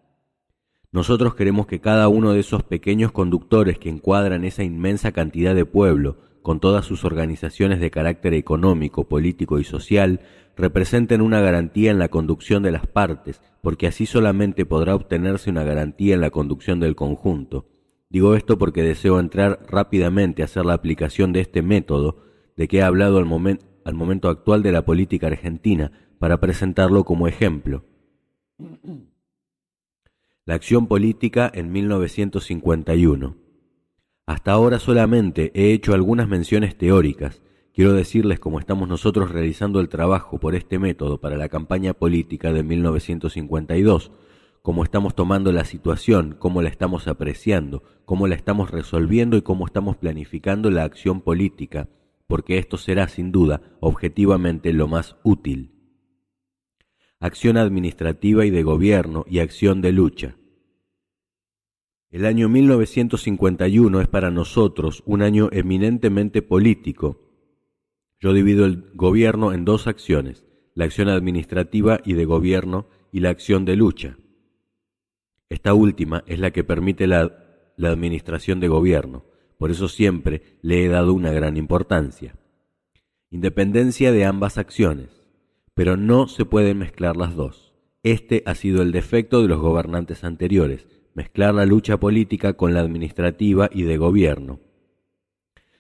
Nosotros queremos que cada uno de esos pequeños conductores que encuadran esa inmensa cantidad de pueblo, con todas sus organizaciones de carácter económico, político y social, representen una garantía en la conducción de las partes, porque así solamente podrá obtenerse una garantía en la conducción del conjunto. Digo esto porque deseo entrar rápidamente a hacer la aplicación de este método, de que he hablado al momento actual de la política argentina, para presentarlo como ejemplo. La acción política en 1951. Hasta ahora solamente he hecho algunas menciones teóricas. Quiero decirles cómo estamos nosotros realizando el trabajo por este método para la campaña política de 1952, cómo estamos tomando la situación, cómo la estamos apreciando, cómo la estamos resolviendo y cómo estamos planificando la acción política, porque esto será sin duda objetivamente lo más útil. Acción administrativa y de gobierno y acción de lucha. El año 1951 es para nosotros un año eminentemente político. Yo divido el gobierno en dos acciones, la acción administrativa y de gobierno y la acción de lucha. Esta última es la que permite la administración de gobierno, por eso siempre le he dado una gran importancia. Independencia de ambas acciones, pero no se pueden mezclar las dos. Este ha sido el defecto de los gobernantes anteriores, mezclar la lucha política con la administrativa y de gobierno.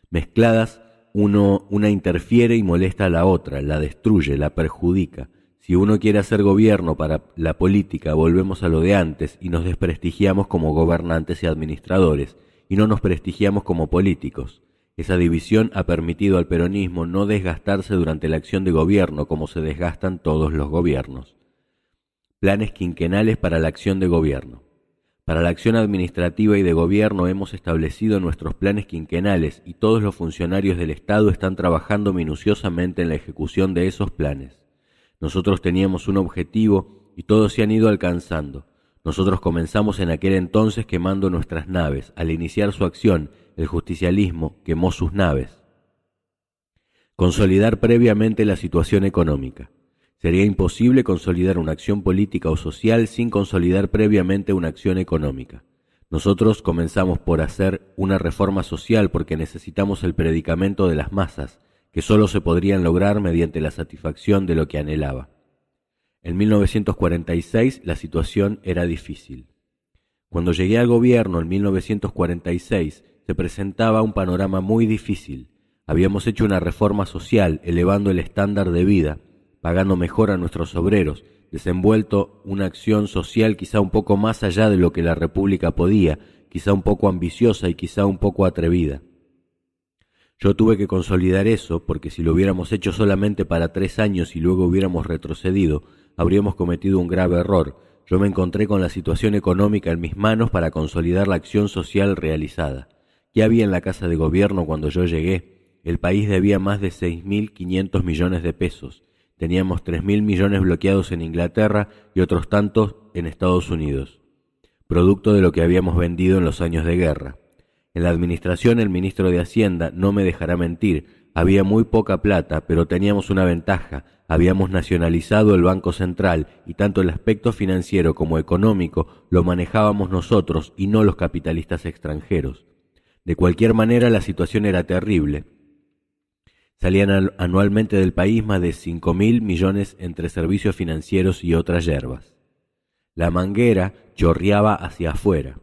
Mezcladas, una interfiere y molesta a la otra, la destruye, la perjudica. Si uno quiere hacer gobierno para la política, volvemos a lo de antes y nos desprestigiamos como gobernantes y administradores, y no nos prestigiamos como políticos. Esa división ha permitido al peronismo no desgastarse durante la acción de gobierno como se desgastan todos los gobiernos. Planes quinquenales para la acción de gobierno. Para la acción administrativa y de gobierno hemos establecido nuestros planes quinquenales y todos los funcionarios del Estado están trabajando minuciosamente en la ejecución de esos planes. Nosotros teníamos un objetivo y todos se han ido alcanzando. Nosotros comenzamos en aquel entonces quemando nuestras naves. Al iniciar su acción, el justicialismo quemó sus naves. Consolidar previamente la situación económica. Sería imposible consolidar una acción política o social sin consolidar previamente una acción económica. Nosotros comenzamos por hacer una reforma social porque necesitamos el predicamento de las masas, que solo se podrían lograr mediante la satisfacción de lo que anhelaba. En 1946 la situación era difícil. Cuando llegué al gobierno en 1946 se presentaba un panorama muy difícil. Habíamos hecho una reforma social elevando el estándar de vida, pagando mejor a nuestros obreros, desenvuelto una acción social quizá un poco más allá de lo que la República podía, quizá un poco ambiciosa y quizá un poco atrevida. Yo tuve que consolidar eso porque si lo hubiéramos hecho solamente para 3 años y luego hubiéramos retrocedido, habríamos cometido un grave error. Yo me encontré con la situación económica en mis manos para consolidar la acción social realizada. ¿Qué había en la Casa de Gobierno cuando yo llegué? El país debía más de 6.500 millones de pesos. Teníamos 3.000 millones bloqueados en Inglaterra y otros tantos en Estados Unidos, producto de lo que habíamos vendido en los años de guerra. En la administración el ministro de Hacienda no me dejará mentir, había muy poca plata, pero teníamos una ventaja, habíamos nacionalizado el Banco Central y tanto el aspecto financiero como económico lo manejábamos nosotros y no los capitalistas extranjeros. De cualquier manera la situación era terrible. Salían anualmente del país más de 5.000 millones entre servicios financieros y otras yerbas. La manguera chorreaba hacia afuera.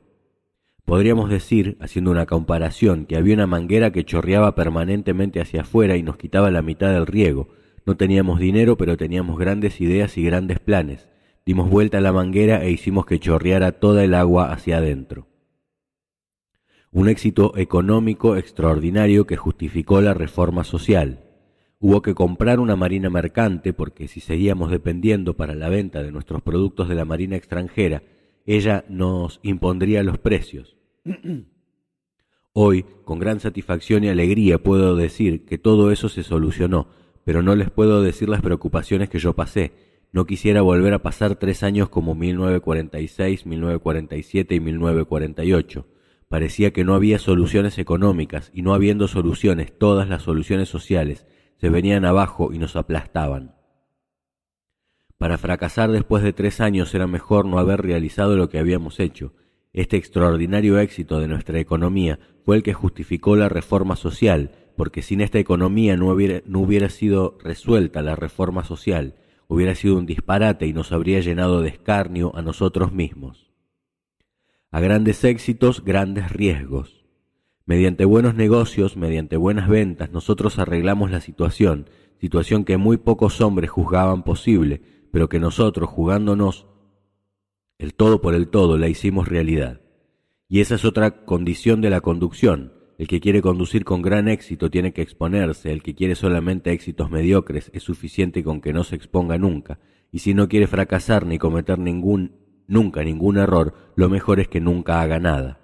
Podríamos decir, haciendo una comparación, que había una manguera que chorreaba permanentemente hacia afuera y nos quitaba la mitad del riego. No teníamos dinero, pero teníamos grandes ideas y grandes planes. Dimos vuelta a la manguera e hicimos que chorreara toda el agua hacia adentro. Un éxito económico extraordinario que justificó la reforma social. Hubo que comprar una marina mercante porque si seguíamos dependiendo para la venta de nuestros productos de la marina extranjera, ella nos impondría los precios. Hoy, con gran satisfacción y alegría, puedo decir que todo eso se solucionó, pero no les puedo decir las preocupaciones que yo pasé. No quisiera volver a pasar 3 años como 1946, 1947 y 1948. Parecía que no había soluciones económicas y no habiendo soluciones, todas las soluciones sociales se venían abajo y nos aplastaban. Para fracasar después de 3 años era mejor no haber realizado lo que habíamos hecho. Este extraordinario éxito de nuestra economía fue el que justificó la reforma social, porque sin esta economía no hubiera sido resuelta la reforma social, hubiera sido un disparate y nos habría llenado de escarnio a nosotros mismos. A grandes éxitos, grandes riesgos. Mediante buenos negocios, mediante buenas ventas, nosotros arreglamos la situación que muy pocos hombres juzgaban posible, pero que nosotros, jugándonos el todo por el todo, la hicimos realidad. Y esa es otra condición de la conducción. El que quiere conducir con gran éxito tiene que exponerse, el que quiere solamente éxitos mediocres es suficiente con que no se exponga nunca, y si no quiere fracasar ni cometer nunca ningún error, lo mejor es que nunca haga nada.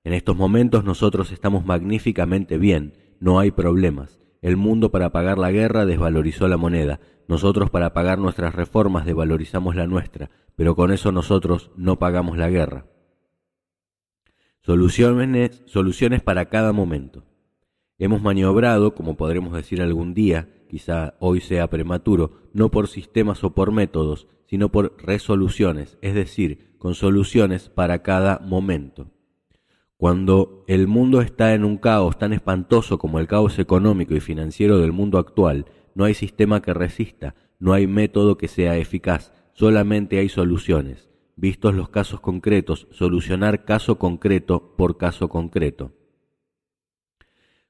En estos momentos nosotros estamos magníficamente bien, no hay problemas. El mundo para pagar la guerra desvalorizó la moneda, nosotros para pagar nuestras reformas desvalorizamos la nuestra, pero con eso nosotros no pagamos la guerra. Soluciones para cada momento. Hemos maniobrado, como podremos decir algún día, quizá hoy sea prematuro, no por sistemas o por métodos, sino por resoluciones, es decir, con soluciones para cada momento. Cuando el mundo está en un caos tan espantoso como el caos económico y financiero del mundo actual, no hay sistema que resista, no hay método que sea eficaz, solamente hay soluciones. Vistos los casos concretos, solucionar caso concreto por caso concreto.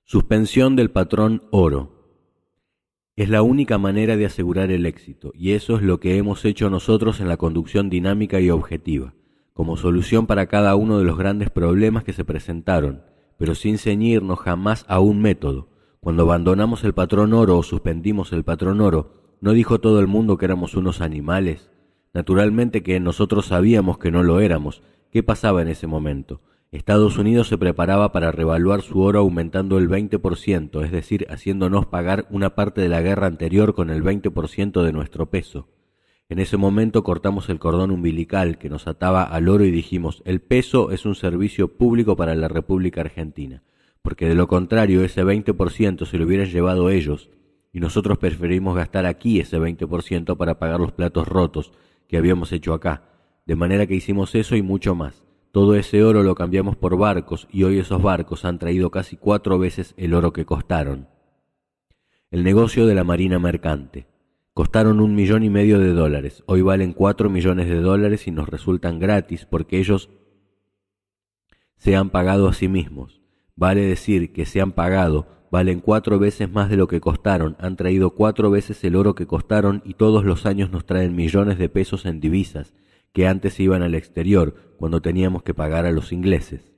Suspensión del patrón oro. Es la única manera de asegurar el éxito, y eso es lo que hemos hecho nosotros en la conducción dinámica y objetiva, como solución para cada uno de los grandes problemas que se presentaron, pero sin ceñirnos jamás a un método. Cuando abandonamos el patrón oro o suspendimos el patrón oro, ¿no dijo todo el mundo que éramos unos animales? Naturalmente que nosotros sabíamos que no lo éramos. ¿Qué pasaba en ese momento? Estados Unidos se preparaba para revaluar su oro aumentando el 20%, es decir, haciéndonos pagar una parte de la guerra anterior con el 20% de nuestro peso. En ese momento cortamos el cordón umbilical que nos ataba al oro y dijimos, el peso es un servicio público para la República Argentina, porque de lo contrario ese 20% se lo hubieran llevado ellos, y nosotros preferimos gastar aquí ese 20% para pagar los platos rotos que habíamos hecho acá, de manera que hicimos eso y mucho más. Todo ese oro lo cambiamos por barcos y hoy esos barcos han traído casi 4 veces el oro que costaron. El negocio de la marina mercante. Costaron $1,5 millones, hoy valen $4 millones y nos resultan gratis porque ellos se han pagado a sí mismos. Vale decir que se han pagado, valen 4 veces más de lo que costaron, han traído 4 veces el oro que costaron y todos los años nos traen millones de pesos en divisas, que antes iban al exterior cuando teníamos que pagar a los ingleses.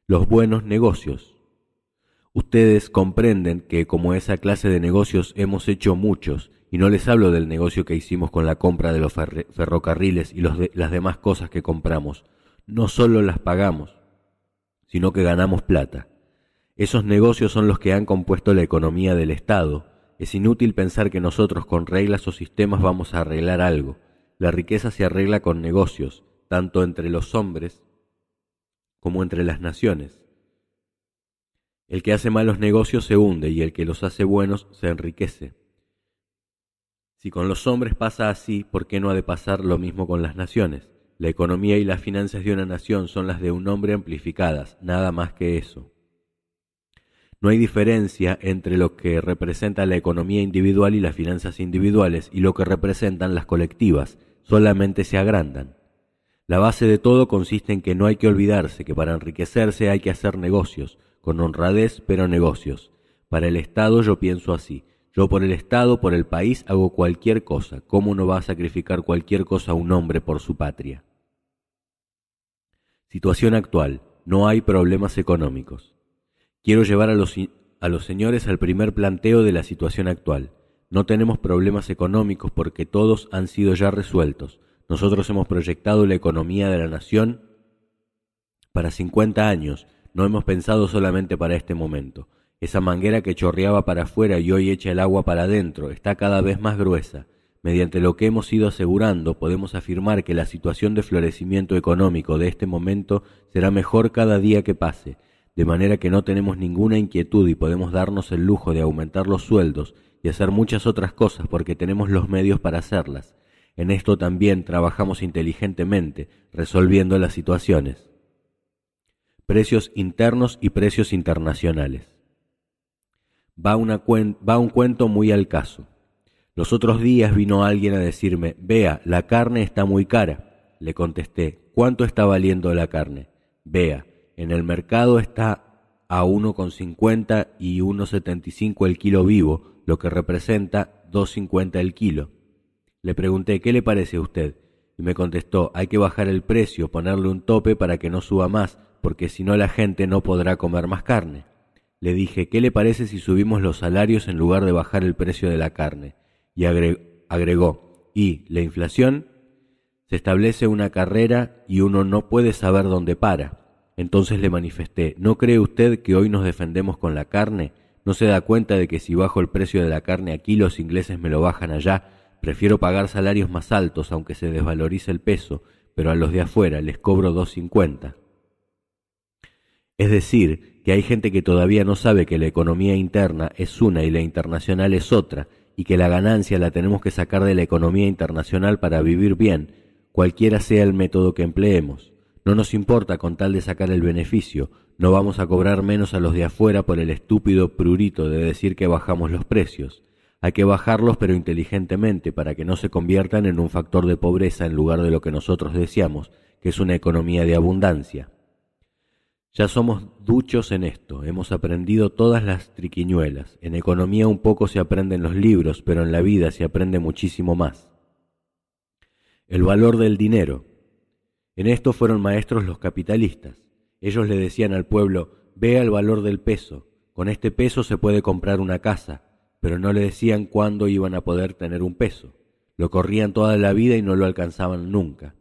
Los buenos negocios. Ustedes comprenden que como esa clase de negocios hemos hecho muchos, y no les hablo del negocio que hicimos con la compra de los ferrocarriles y las demás cosas que compramos, no solo las pagamos, sino que ganamos plata. Esos negocios son los que han compuesto la economía del Estado. Es inútil pensar que nosotros con reglas o sistemas vamos a arreglar algo. La riqueza se arregla con negocios, tanto entre los hombres como entre las naciones. El que hace malos negocios se hunde y el que los hace buenos se enriquece. Si con los hombres pasa así, ¿por qué no ha de pasar lo mismo con las naciones? La economía y las finanzas de una nación son las de un hombre amplificadas, nada más que eso. No hay diferencia entre lo que representa la economía individual y las finanzas individuales y lo que representan las colectivas, solamente se agrandan. La base de todo consiste en que no hay que olvidarse que para enriquecerse hay que hacer negocios, con honradez pero negocios. Para el Estado yo pienso así. Yo por el Estado, por el país, hago cualquier cosa. ¿Cómo no va a sacrificar cualquier cosa un hombre por su patria? Situación actual. No hay problemas económicos. Quiero llevar a los señores al primer planteo de la situación actual. No tenemos problemas económicos porque todos han sido ya resueltos. Nosotros hemos proyectado la economía de la nación para 50 años. No hemos pensado solamente para este momento. Esa manguera que chorreaba para afuera y hoy echa el agua para adentro está cada vez más gruesa. Mediante lo que hemos ido asegurando, podemos afirmar que la situación de florecimiento económico de este momento será mejor cada día que pase, de manera que no tenemos ninguna inquietud y podemos darnos el lujo de aumentar los sueldos y hacer muchas otras cosas porque tenemos los medios para hacerlas. En esto también trabajamos inteligentemente, resolviendo las situaciones. Precios internos y precios internacionales. Va un cuento muy al caso. Los otros días vino alguien a decirme, vea, la carne está muy cara. Le contesté, ¿cuánto está valiendo la carne? Vea, en el mercado está a 1,50 y 1,75 el kilo vivo, lo que representa 2,50 el kilo. Le pregunté, ¿qué le parece a usted? Y me contestó, hay que bajar el precio, ponerle un tope para que no suba más, porque si no la gente no podrá comer más carne. Le dije, ¿qué le parece si subimos los salarios en lugar de bajar el precio de la carne? Y agregó, ¿y la inflación? Se establece una carrera y uno no puede saber dónde para. Entonces le manifesté, ¿no cree usted que hoy nos defendemos con la carne? ¿No se da cuenta de que si bajo el precio de la carne aquí los ingleses me lo bajan allá? Prefiero pagar salarios más altos aunque se desvalorice el peso, pero a los de afuera les cobro 2,50. Es decir, que hay gente que todavía no sabe que la economía interna es una y la internacional es otra, y que la ganancia la tenemos que sacar de la economía internacional para vivir bien, cualquiera sea el método que empleemos. No nos importa con tal de sacar el beneficio, no vamos a cobrar menos a los de afuera por el estúpido prurito de decir que bajamos los precios. Hay que bajarlos pero inteligentemente para que no se conviertan en un factor de pobreza en lugar de lo que nosotros deseamos, que es una economía de abundancia. Ya somos duchos en esto, hemos aprendido todas las triquiñuelas. En economía un poco se aprende en los libros, pero en la vida se aprende muchísimo más. El valor del dinero. En esto fueron maestros los capitalistas. Ellos le decían al pueblo, vea el valor del peso, con este peso se puede comprar una casa, pero no le decían cuándo iban a poder tener un peso. Lo corrían toda la vida y no lo alcanzaban nunca.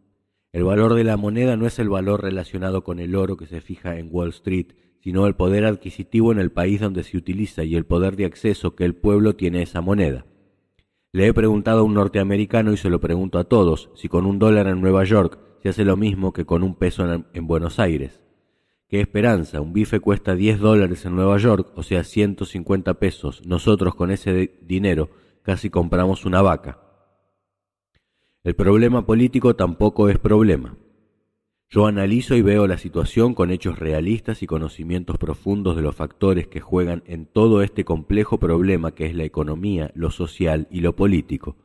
El valor de la moneda no es el valor relacionado con el oro que se fija en Wall Street, sino el poder adquisitivo en el país donde se utiliza y el poder de acceso que el pueblo tiene a esa moneda. Le he preguntado a un norteamericano y se lo pregunto a todos, si con $1 en Nueva York se hace lo mismo que con un peso en Buenos Aires. ¡Qué esperanza! Un bife cuesta $10 en Nueva York, o sea 150 pesos. Nosotros con ese dinero casi compramos una vaca. El problema político tampoco es problema. Yo analizo y veo la situación con hechos realistas y conocimientos profundos de los factores que juegan en todo este complejo problema que es la economía, lo social y lo político.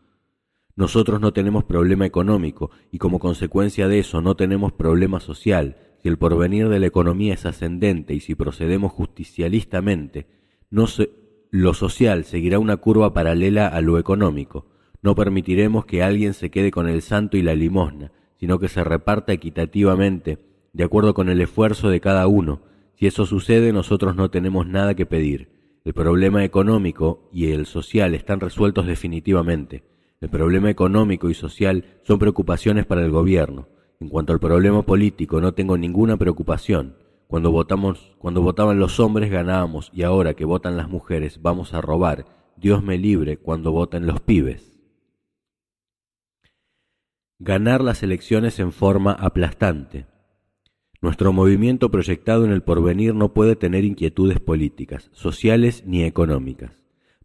Nosotros no tenemos problema económico y como consecuencia de eso no tenemos problema social. Si el porvenir de la economía es ascendente y si procedemos justicialistamente, lo social seguirá una curva paralela a lo económico. No permitiremos que alguien se quede con el santo y la limosna, sino que se reparta equitativamente, de acuerdo con el esfuerzo de cada uno. Si eso sucede, nosotros no tenemos nada que pedir. El problema económico y el social están resueltos definitivamente. El problema económico y social son preocupaciones para el gobierno. En cuanto al problema político, no tengo ninguna preocupación. Cuando votaban los hombres ganábamos, y ahora que votan las mujeres vamos a robar. Dios me libre cuando voten los pibes. Ganar las elecciones en forma aplastante. Nuestro movimiento proyectado en el porvenir no puede tener inquietudes políticas, sociales ni económicas.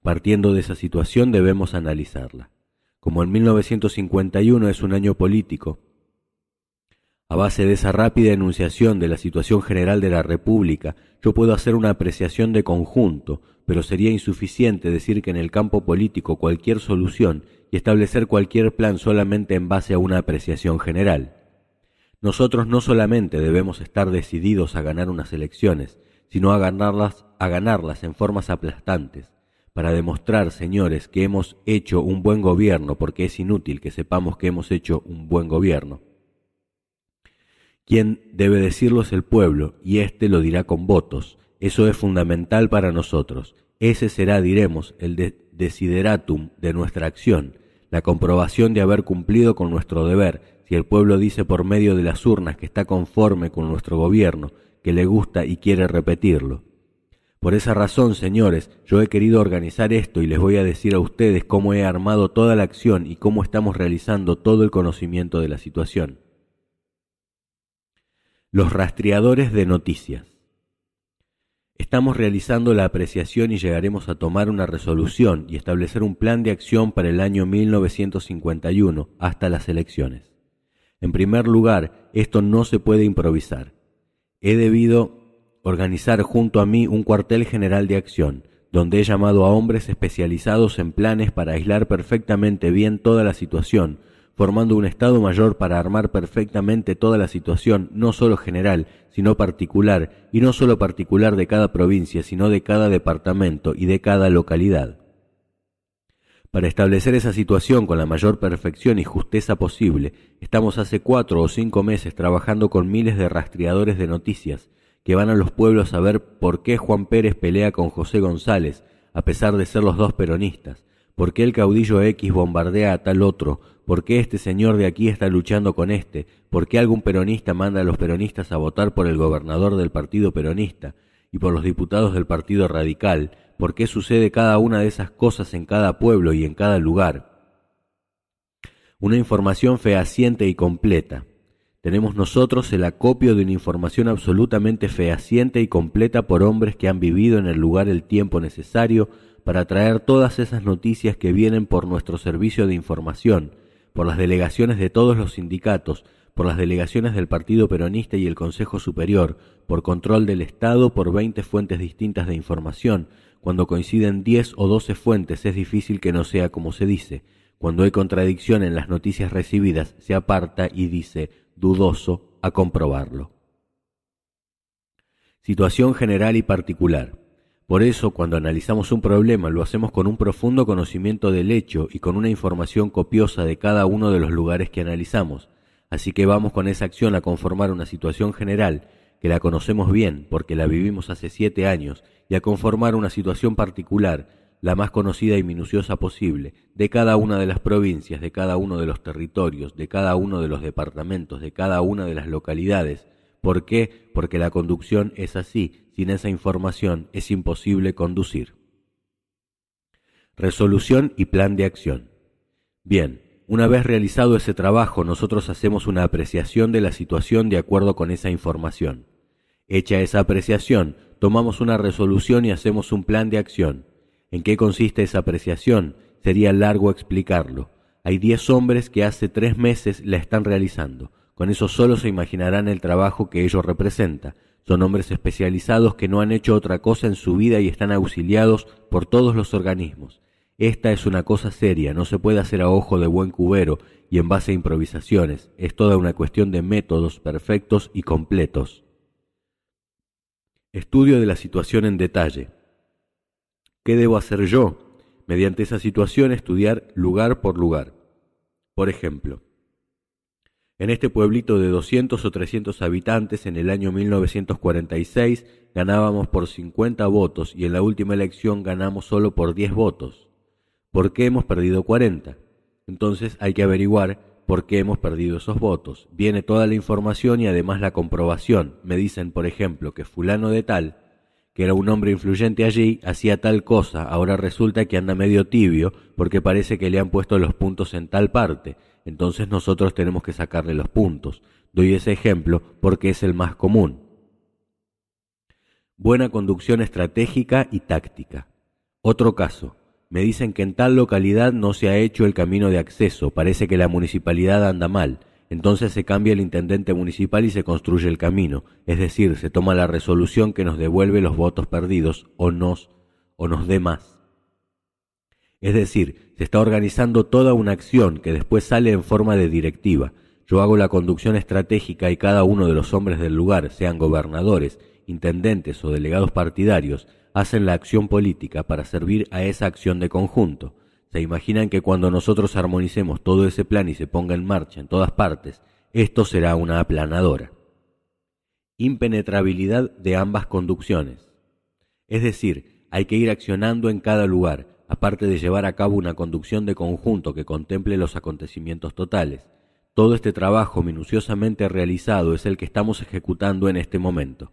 Partiendo de esa situación debemos analizarla. Como en 1951 es un año político, a base de esa rápida enunciación de la situación general de la República, yo puedo hacer una apreciación de conjunto, pero sería insuficiente decir que en el campo político cualquier solución y establecer cualquier plan solamente en base a una apreciación general. Nosotros no solamente debemos estar decididos a ganar unas elecciones, sino a ganarlas en formas aplastantes, para demostrar, señores, que hemos hecho un buen gobierno, porque es inútil que sepamos que hemos hecho un buen gobierno. Quien debe decirlo es el pueblo, y éste lo dirá con votos. Eso es fundamental para nosotros. Ese será, diremos, el desideratum de nuestra acción, la comprobación de haber cumplido con nuestro deber, si el pueblo dice por medio de las urnas que está conforme con nuestro gobierno, que le gusta y quiere repetirlo. Por esa razón, señores, yo he querido organizar esto y les voy a decir a ustedes cómo he armado toda la acción y cómo estamos realizando todo el conocimiento de la situación. Los rastreadores de noticias. Estamos realizando la apreciación y llegaremos a tomar una resolución y establecer un plan de acción para el año 1951 hasta las elecciones. En primer lugar, esto no se puede improvisar. He debido organizar junto a mí un cuartel general de acción, donde he llamado a hombres especializados en planes para aislar perfectamente bien toda la situación, formando un Estado Mayor para armar perfectamente toda la situación, no solo general, sino particular, y no solo particular de cada provincia, sino de cada departamento y de cada localidad. Para establecer esa situación con la mayor perfección y justeza posible, estamos hace 4 o 5 meses trabajando con miles de rastreadores de noticias, que van a los pueblos a ver por qué Juan Pérez pelea con José González, a pesar de ser los dos peronistas, por qué el caudillo X bombardea a tal otro, por qué este señor de aquí está luchando con este, por qué algún peronista manda a los peronistas a votar por el gobernador del partido peronista y por los diputados del partido radical, por qué sucede cada una de esas cosas en cada pueblo y en cada lugar. Una información fehaciente y completa. Tenemos nosotros el acopio de una información absolutamente fehaciente y completa por hombres que han vivido en el lugar el tiempo necesario para traer todas esas noticias que vienen por nuestro servicio de información, por las delegaciones de todos los sindicatos, por las delegaciones del Partido Peronista y el Consejo Superior, por control del Estado, por 20 fuentes distintas de información. Cuando coinciden 10 o 12 fuentes es difícil que no sea como se dice. Cuando hay contradicción en las noticias recibidas, se aparta y dice, dudoso, a comprobarlo. Situación general y particular. Por eso, cuando analizamos un problema, lo hacemos con un profundo conocimiento del hecho y con una información copiosa de cada uno de los lugares que analizamos. Así que vamos con esa acción a conformar una situación general, que la conocemos bien porque la vivimos hace 7 años, y a conformar una situación particular, la más conocida y minuciosa posible, de cada una de las provincias, de cada uno de los territorios, de cada uno de los departamentos, de cada una de las localidades. ¿Por qué? Porque la conducción es así. Sin esa información es imposible conducir. Resolución y plan de acción. Bien, una vez realizado ese trabajo, nosotros hacemos una apreciación de la situación de acuerdo con esa información. Hecha esa apreciación, tomamos una resolución y hacemos un plan de acción. ¿En qué consiste esa apreciación? Sería largo explicarlo. Hay 10 hombres que hace 3 meses la están realizando. Con eso solo se imaginarán el trabajo que ello representa. Son hombres especializados que no han hecho otra cosa en su vida y están auxiliados por todos los organismos. Esta es una cosa seria, no se puede hacer a ojo de buen cubero y en base a improvisaciones. Es toda una cuestión de métodos perfectos y completos. Estudio de la situación en detalle. ¿Qué debo hacer yo? Mediante esa situación estudiar lugar por lugar. Por ejemplo, En este pueblito de 200 o 300 habitantes, en el año 1946, ganábamos por 50 votos y en la última elección ganamos solo por 10 votos. ¿Por qué hemos perdido 40? Entonces hay que averiguar por qué hemos perdido esos votos. Viene toda la información y además la comprobación. Me dicen, por ejemplo, que fulano de tal, que era un hombre influyente allí, hacía tal cosa, ahora resulta que anda medio tibio porque parece que le han puesto los puntos en tal parte. Entonces nosotros tenemos que sacarle los puntos. Doy ese ejemplo porque es el más común. Buena conducción estratégica y táctica. Otro caso. Me dicen que en tal localidad no se ha hecho el camino de acceso, parece que la municipalidad anda mal. Entonces se cambia el intendente municipal y se construye el camino, es decir, se toma la resolución que nos devuelve los votos perdidos o nos dé más. Es decir, se está organizando toda una acción que después sale en forma de directiva. Yo hago la conducción estratégica y cada uno de los hombres del lugar, sean gobernadores, intendentes o delegados partidarios, hacen la acción política para servir a esa acción de conjunto. ¿Se imaginan que cuando nosotros armonicemos todo ese plan y se ponga en marcha en todas partes, esto será una aplanadora? Impenetrabilidad de ambas conducciones. Es decir, hay que ir accionando en cada lugar, aparte de llevar a cabo una conducción de conjunto que contemple los acontecimientos totales. Todo este trabajo minuciosamente realizado es el que estamos ejecutando en este momento.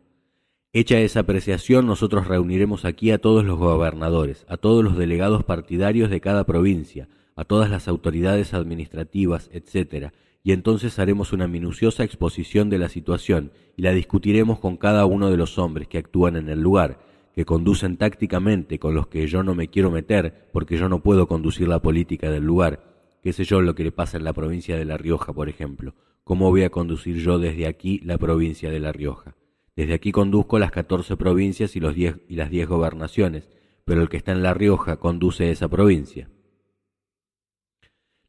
Hecha esa apreciación, nosotros reuniremos aquí a todos los gobernadores, a todos los delegados partidarios de cada provincia, a todas las autoridades administrativas, etc., y entonces haremos una minuciosa exposición de la situación y la discutiremos con cada uno de los hombres que actúan en el lugar, que conducen tácticamente, con los que yo no me quiero meter, porque yo no puedo conducir la política del lugar. Qué sé yo lo que le pasa en la provincia de La Rioja, por ejemplo. ¿Cómo voy a conducir yo desde aquí la provincia de La Rioja? Desde aquí conduzco las 14 provincias y las 10 gobernaciones, pero el que está en La Rioja conduce esa provincia.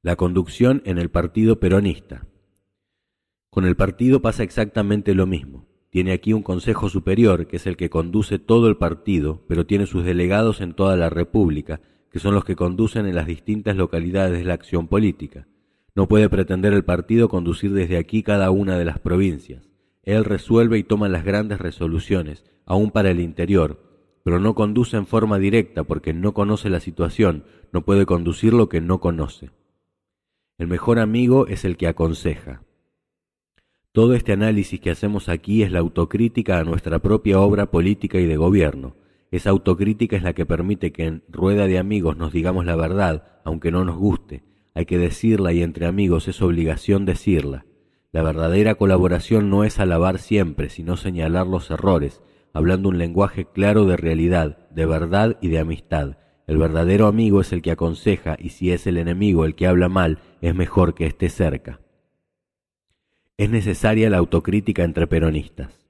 La conducción en el partido peronista. Con el partido pasa exactamente lo mismo. Tiene aquí un consejo superior, que es el que conduce todo el partido, pero tiene sus delegados en toda la República, que son los que conducen en las distintas localidades la acción política. No puede pretender el partido conducir desde aquí cada una de las provincias. Él resuelve y toma las grandes resoluciones, aún para el interior, pero no conduce en forma directa porque no conoce la situación, no puede conducir lo que no conoce. El mejor amigo es el que aconseja. Todo este análisis que hacemos aquí es la autocrítica a nuestra propia obra política y de gobierno. Esa autocrítica es la que permite que en rueda de amigos nos digamos la verdad, aunque no nos guste. Hay que decirla y entre amigos es obligación decirla. La verdadera colaboración no es alabar siempre, sino señalar los errores, hablando un lenguaje claro de realidad, de verdad y de amistad. El verdadero amigo es el que aconseja, y si es el enemigo el que habla mal, es mejor que esté cerca. Es necesaria la autocrítica entre peronistas.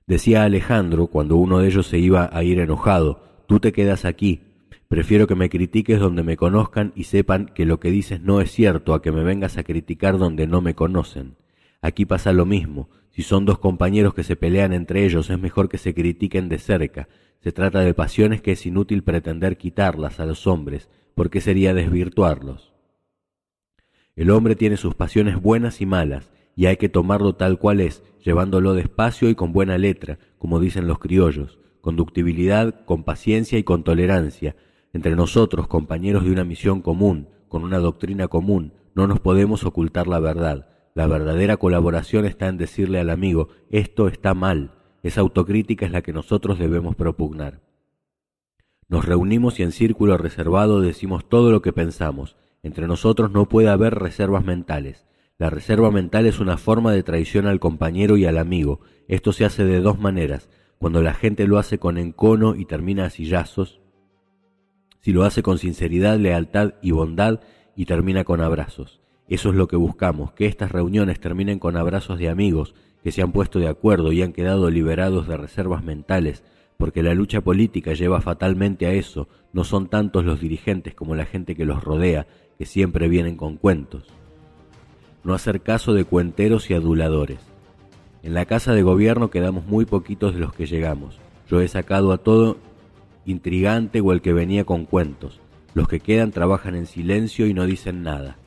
Decía Alejandro, cuando uno de ellos se iba a ir enojado, tú te quedas aquí, prefiero que me critiques donde me conozcan y sepan que lo que dices no es cierto a que me vengas a criticar donde no me conocen. Aquí pasa lo mismo, si son dos compañeros que se pelean entre ellos es mejor que se critiquen de cerca. Se trata de pasiones que es inútil pretender quitarlas a los hombres, porque sería desvirtuarlos. El hombre tiene sus pasiones buenas y malas, y hay que tomarlo tal cual es, llevándolo despacio y con buena letra, como dicen los criollos, con ductibilidad, con paciencia y con tolerancia. Entre nosotros, compañeros de una misión común, con una doctrina común, no nos podemos ocultar la verdad. La verdadera colaboración está en decirle al amigo, esto está mal. Esa autocrítica es la que nosotros debemos propugnar. Nos reunimos y en círculo reservado decimos todo lo que pensamos. Entre nosotros no puede haber reservas mentales. La reserva mental es una forma de traición al compañero y al amigo. Esto se hace de dos maneras. Cuando la gente lo hace con encono y termina a sillazos, si lo hace con sinceridad, lealtad y bondad y termina con abrazos. Eso es lo que buscamos, que estas reuniones terminen con abrazos de amigos que se han puesto de acuerdo y han quedado liberados de reservas mentales, porque la lucha política lleva fatalmente a eso. No son tantos los dirigentes como la gente que los rodea, que siempre vienen con cuentos. No hacer caso de cuenteros y aduladores. En la casa de gobierno quedamos muy poquitos de los que llegamos. Yo he sacado a todo intrigante o el que venía con cuentos. Los que quedan trabajan en silencio y no dicen nada.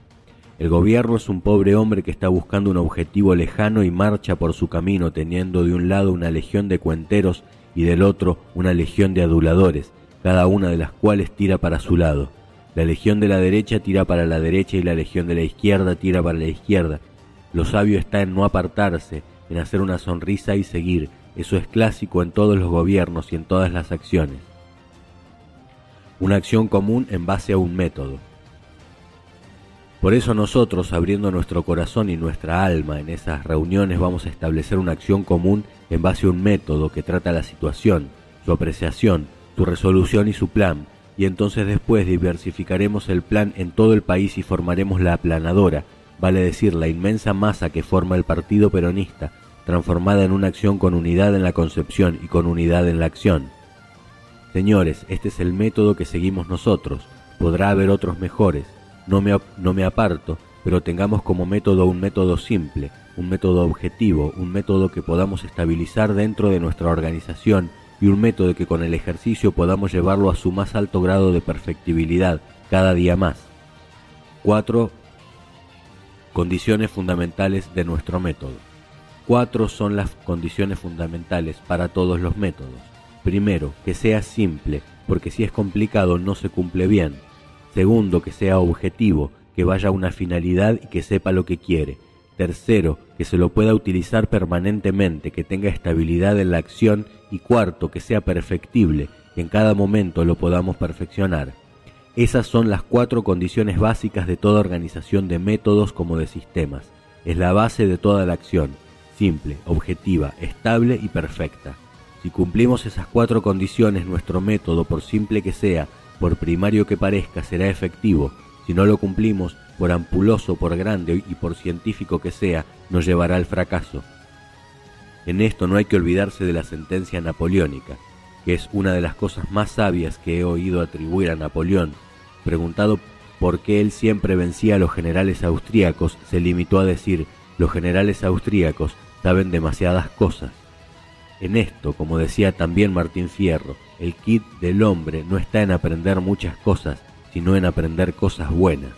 El gobierno es un pobre hombre que está buscando un objetivo lejano y marcha por su camino teniendo de un lado una legión de cuenteros y del otro una legión de aduladores, cada una de las cuales tira para su lado. La legión de la derecha tira para la derecha y la legión de la izquierda tira para la izquierda. Lo sabio está en no apartarse, en hacer una sonrisa y seguir. Eso es clásico en todos los gobiernos y en todas las acciones. Una acción común en base a un método. Por eso nosotros, abriendo nuestro corazón y nuestra alma en esas reuniones, vamos a establecer una acción común en base a un método que trata la situación, su apreciación, su resolución y su plan, y entonces después diversificaremos el plan en todo el país y formaremos la aplanadora, vale decir, la inmensa masa que forma el Partido Peronista, transformada en una acción con unidad en la concepción y con unidad en la acción. Señores, este es el método que seguimos nosotros. Podrá haber otros mejores. No me aparto, pero tengamos como método un método simple, un método objetivo, un método que podamos estabilizar dentro de nuestra organización y un método que con el ejercicio podamos llevarlo a su más alto grado de perfectibilidad cada día más. 4 condiciones fundamentales de nuestro método. 4 son las condiciones fundamentales para todos los métodos. Primero, que sea simple, porque si es complicado no se cumple bien. Segundo, que sea objetivo, que vaya a una finalidad y que sepa lo que quiere. Tercero, que se lo pueda utilizar permanentemente, que tenga estabilidad en la acción. Y cuarto, que sea perfectible, que en cada momento lo podamos perfeccionar. Esas son las 4 condiciones básicas de toda organización de métodos como de sistemas. Es la base de toda la acción, simple, objetiva, estable y perfecta. Si cumplimos esas 4 condiciones, nuestro método, por simple que sea, por primario que parezca, será efectivo. Si no lo cumplimos, por ampuloso, por grande y por científico que sea, nos llevará al fracaso. En esto no hay que olvidarse de la sentencia napoleónica, que es una de las cosas más sabias que he oído atribuir a Napoleón. Preguntado por qué él siempre vencía a los generales austríacos, se limitó a decir: los generales austríacos saben demasiadas cosas. En esto, como decía también Martín Fierro, el kit del hombre no está en aprender muchas cosas, sino en aprender cosas buenas.